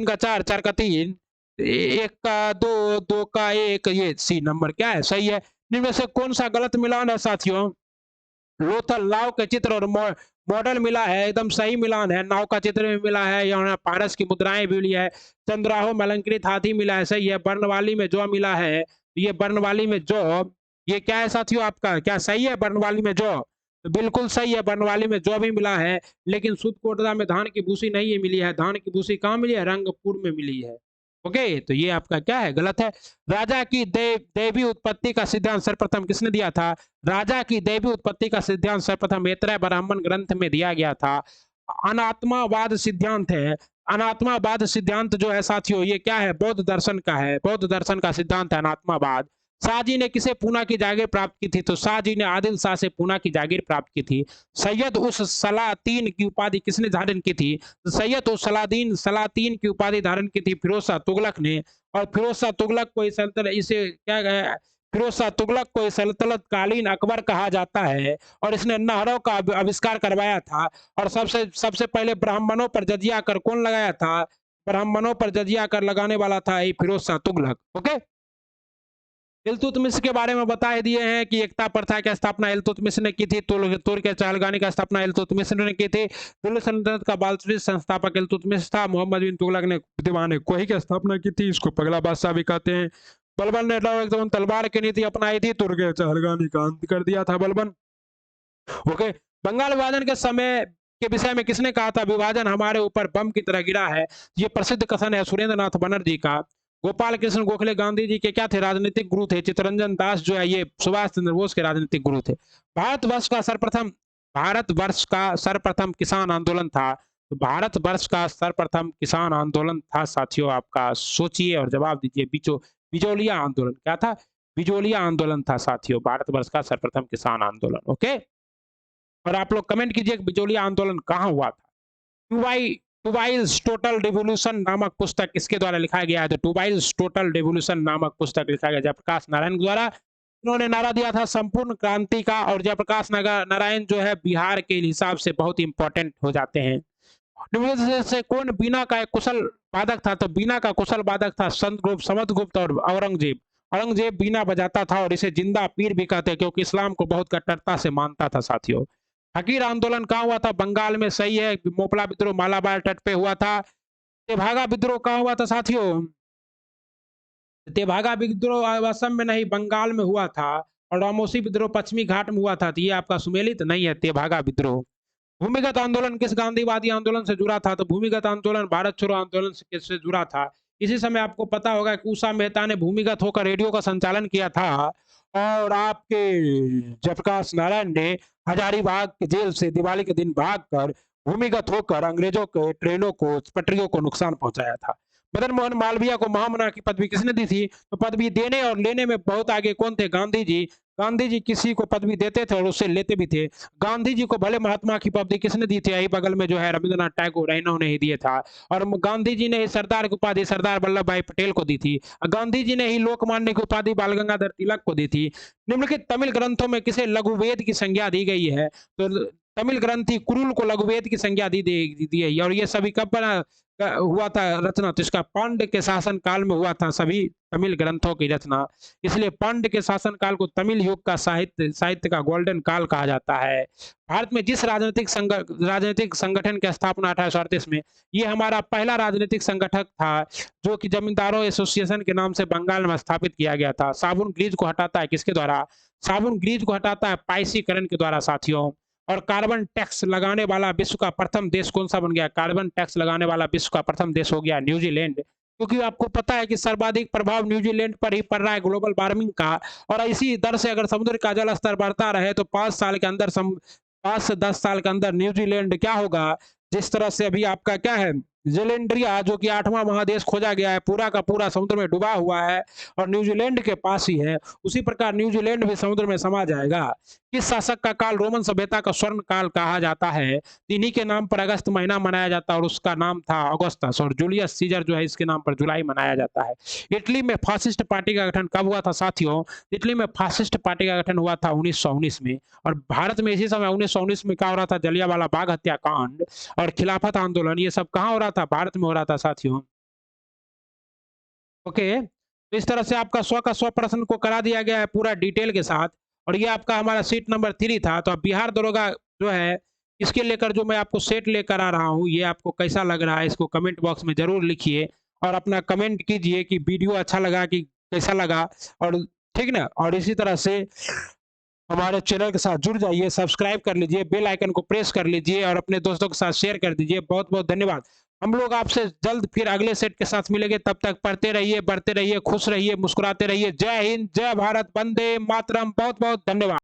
का चार, चार का तीन, एक का दो, दो का एक, ये सी नंबर क्या है, सही है। इनमें से कौन सा गलत मिलान है साथियों? लोथल नाव के चित्र और मॉडल मिला है, एकदम सही मिलान है। नाव का चित्र भी मिला है, यहाँ पारस की मुद्राएं भी मिली है, चंद्राहो में अलंकृत हाथी मिला है, सही है। वर्णवाली में जौ मिला है, ये वर्णवाली में जौ, ये क्या है साथियों आपका, क्या सही है वर्णवाली में जौ? तो बिल्कुल सही है, वर्णवाली में जौ भी मिला है। लेकिन सुध कोटदा में धान की भूसी नहीं मिली है, धान की भूसी कहाँ मिली है? रंगपुर में मिली है। ओके, तो ये आपका क्या है, गलत है। राजा की दैवी उत्पत्ति का सिद्धांत सर्वप्रथम किसने दिया था? राजा की दैवी उत्पत्ति का सिद्धांत सर्वप्रथम मैत्रेय ब्राह्मण ग्रंथ में दिया गया था। अनात्मावाद सिद्धांत है। अनात्मावाद सिद्धांत जो है साथियों, ये क्या है? बौद्ध दर्शन का है, बौद्ध दर्शन का सिद्धांत है अनात्मावाद। शाहजी ने किसे पूना की जागीर प्राप्त की थी? तो शाहजी ने आदिल शाह से पूना की जागीर प्राप्त की थी। सैयद उस सलातीन की उपाधि किसने धारण की थी? तो सैयद उस सलातीन की उपाधि धारण की थी फिरोज शाह तुगलक ने। और फिरोज शाह तुगलक को इसे क्या है, फिरोज शाह तुगलक को सल्तनत कालीन अकबर कहा जाता है। और इसने नहरों का आविष्कार करवाया था। और सबसे सबसे पहले ब्राह्मणों पर जजिया कर कौन लगाया था? ब्राह्मणों पर जजिया कर लगाने वाला था ये फिरोज शाह तुगलक। ओके, इल्तुतमिश के बारे में बता दिए हैं कि एकता प्रथा की स्थापना इल्तुतमिश ने की थी। तुर्क के चहलगानी की स्थापना इल्तुतमिश ने की थी। दिल्ली सल्तनत का बालतमीज संस्थापक इल्तुतमिश था। मोहम्मद बिन तुगलक ने दीवान कोही की स्थापना की थी, इसको पगला बादशाह भी कहते हैं। बलबन ने एकदम तलवार की नीति अपनाई थी, तुर्क के चहलगानी का अंत कर दिया था बलबन। ओके, बंगाल विभाजन के समय के विषय में किसने कहा था? विभाजन हमारे ऊपर बम की तरह गिरा है। ये प्रसिद्ध कथन है सुरेंद्र नाथ बनर्जी का। गोपाल कृष्ण गोखले गांधी जी के क्या थे? राजनीतिक गुरु थे। चित्तरंजन दास जो है ये सुभाष चंद्र बोस के राजनीतिक गुरु थे। भारतवर्ष का सर्वप्रथम किसान आंदोलन था। तो भारतवर्ष का सर्वप्रथम किसान आंदोलन था साथियों आपका, सोचिए और जवाब दीजिए। बिजोलिया आंदोलन क्या था? बिजोलिया आंदोलन था साथियों, भारतवर्ष का सर्वप्रथम किसान आंदोलन। ओके, और आप लोग कमेंट कीजिए कि बिजोलिया आंदोलन कहाँ हुआ था। टुबाइल्स टोटल रिवोल्यूशन नामक पुस्तक किसके द्वारा लिखा गया है? तो टुबाइल्स टोटल रिवोल्यूशन नामक पुस्तक लिखा गया जयप्रकाश नारायण द्वारा। उन्होंने नारा दिया था संपूर्ण क्रांति का। और जयप्रकाश नारायण जो है बिहार के हिसाब से बहुत इंपॉर्टेंट हो जाते हैं। निम्नलिखित से कौन बीना का एक कुशल वादक था? तो बीना का कुशल वादक था समदगुप्त और औरंगजेब। औरंगजेब बीना बजाता था और इसे जिंदा पीर भी कहते हैं, क्योंकि इस्लाम को बहुत कट्टरता से मानता था साथियों। हकीर आंदोलन कहाँ हुआ था? बंगाल में, सही है। मोपला विद्रोह मालाबार तट पे हुआ था। तेभागा विद्रोह कहाँ हुआ था साथियों? तेभागा विद्रोह असम में नहीं, बंगाल में हुआ था। और रामोसी विद्रोह पश्चिमी घाट में हुआ था। तो ये आपका सुमेलित नहीं है तेभागा विद्रोह। भूमिगत आंदोलन किस गांधीवादी आंदोलन से जुड़ा था? तो भूमिगत आंदोलन भारत छोड़ो आंदोलन से जुड़ा था। इसी समय आपको पता होगा कि उषा मेहता ने भूमिगत होकर रेडियो का संचालन किया था। और आपके जयप्रकाश नारायण ने हजारीबाग के जेल से दिवाली के दिन भागकर भूमिगत होकर अंग्रेजों के ट्रेनों को, पटरियों को नुकसान पहुंचाया था। मदन मोहन मालवीय को महामना की पदवी किसने दी थी? तो पदवी देने और लेने में बहुत आगे कौन थे? गांधी जी। गांधी जी किसी को पदवी देते थे और उससे लेते भी थे। गांधी जी को भले महात्मा की पदवी किसने दी थी? यही बगल में जो है रविंद्रनाथ टैगोर, इन्होंने ही दिए था। और गांधी जी ने ही सरदार की उपाधि सरदार वल्लभ भाई पटेल को दी थी। गांधी जी ने ही लोकमान्य की उपाधि बाल गंगाधर तिलक को दी थी। निम्नलिखित तमिल ग्रंथों में किसे लघुवेद की संज्ञा दी गई है? तो तमिल ग्रंथी कुरुल को लघुवेद की संज्ञा दी है। और ये सभी कब बना हुआ था रचना? तो इसका पांड्य के शासन काल में हुआ था सभी तमिल ग्रंथों की रचना। इसलिए पांड्य के शासन काल को तमिल युग का साहित्य का गोल्डन काल कहा जाता है। भारत में जिस राजनीतिक संगठन की स्थापना 1838 में, ये हमारा पहला राजनीतिक संगठन था जो कि जमींदारों एसोसिएशन के नाम से बंगाल में स्थापित किया गया था। साबुन ग्रीज को हटाता है किसके द्वारा? साबुन ग्रीज को हटाता है पाइसीकरण के द्वारा साथियों। और कार्बन टैक्स लगाने वाला विश्व का प्रथम देश कौन सा बन गया? कार्बन टैक्स लगाने वाला विश्व का प्रथम देश हो गया न्यूजीलैंड। क्योंकि आपको पता है कि सर्वाधिक प्रभाव न्यूजीलैंड पर ही पड़ रहा है ग्लोबल वार्मिंग का। और इसी दर से अगर समुद्र का जल स्तर बढ़ता रहे तो 5 से 10 साल के अंदर न्यूजीलैंड क्या होगा? जिस तरह से अभी आपका क्या है, जेलेंड्रिया जो कि 8वां महादेश खोजा गया है, पूरा का पूरा समुद्र में डूबा हुआ है और न्यूजीलैंड के पास ही है। उसी प्रकार न्यूजीलैंड भी समुद्र में समा जाएगा। किस शासक का काल रोमन सभ्यता का स्वर्ण काल कहा जाता है? इन्हीं के नाम पर अगस्त महीना मनाया जाता है और उसका नाम था अगस्टस, और जूलियस सीजर जो है इसके नाम पर जुलाई मनाया जाता है। इटली में फासिस्ट पार्टी का गठन कब हुआ था साथियों? इटली में फासिस्ट पार्टी का गठन हुआ था 1919 में। और भारत में इसी समय 1919 में क्या हो रहा था? जलियांवाला बाग हत्याकांड और खिलाफत आंदोलन, ये सब कहाँ हो रहा था? भारत में हो रहा था साथियों। ओके, तो इस तरह से आपका 100 का 100 प्रश्न को करा दिया गया है पूरा डिटेल के साथ। और ये आपका हमारा सीट नंबर 3 था। तो अब बिहार दरोगा जो है, इसके लेकर जो मैं आपको सेट लेकर आ रहा हूँ, ये आपको कैसा लग रहा है इसको कमेंट बॉक्स में ज़रूर लिखिए और अपना कमेंट कीजिए कि वीडियो अच्छा लगा कि कैसा लगा। और ठीक ना? और इसी तरह से हमारे चैनल के साथ जुड़ जाइए, सब्सक्राइब कर लीजिए, बेल आइकन को प्रेस कर लीजिए और अपने दोस्तों के साथ शेयर कर दीजिए। बहुत-बहुत धन्यवाद। हम लोग आपसे जल्द फिर अगले सेट के साथ मिलेंगे। तब तक पढ़ते रहिए, बढ़ते रहिए, खुश रहिए, मुस्कुराते रहिए। जय हिंद, जय भारत, वंदे मातरम। बहुत-बहुत धन्यवाद।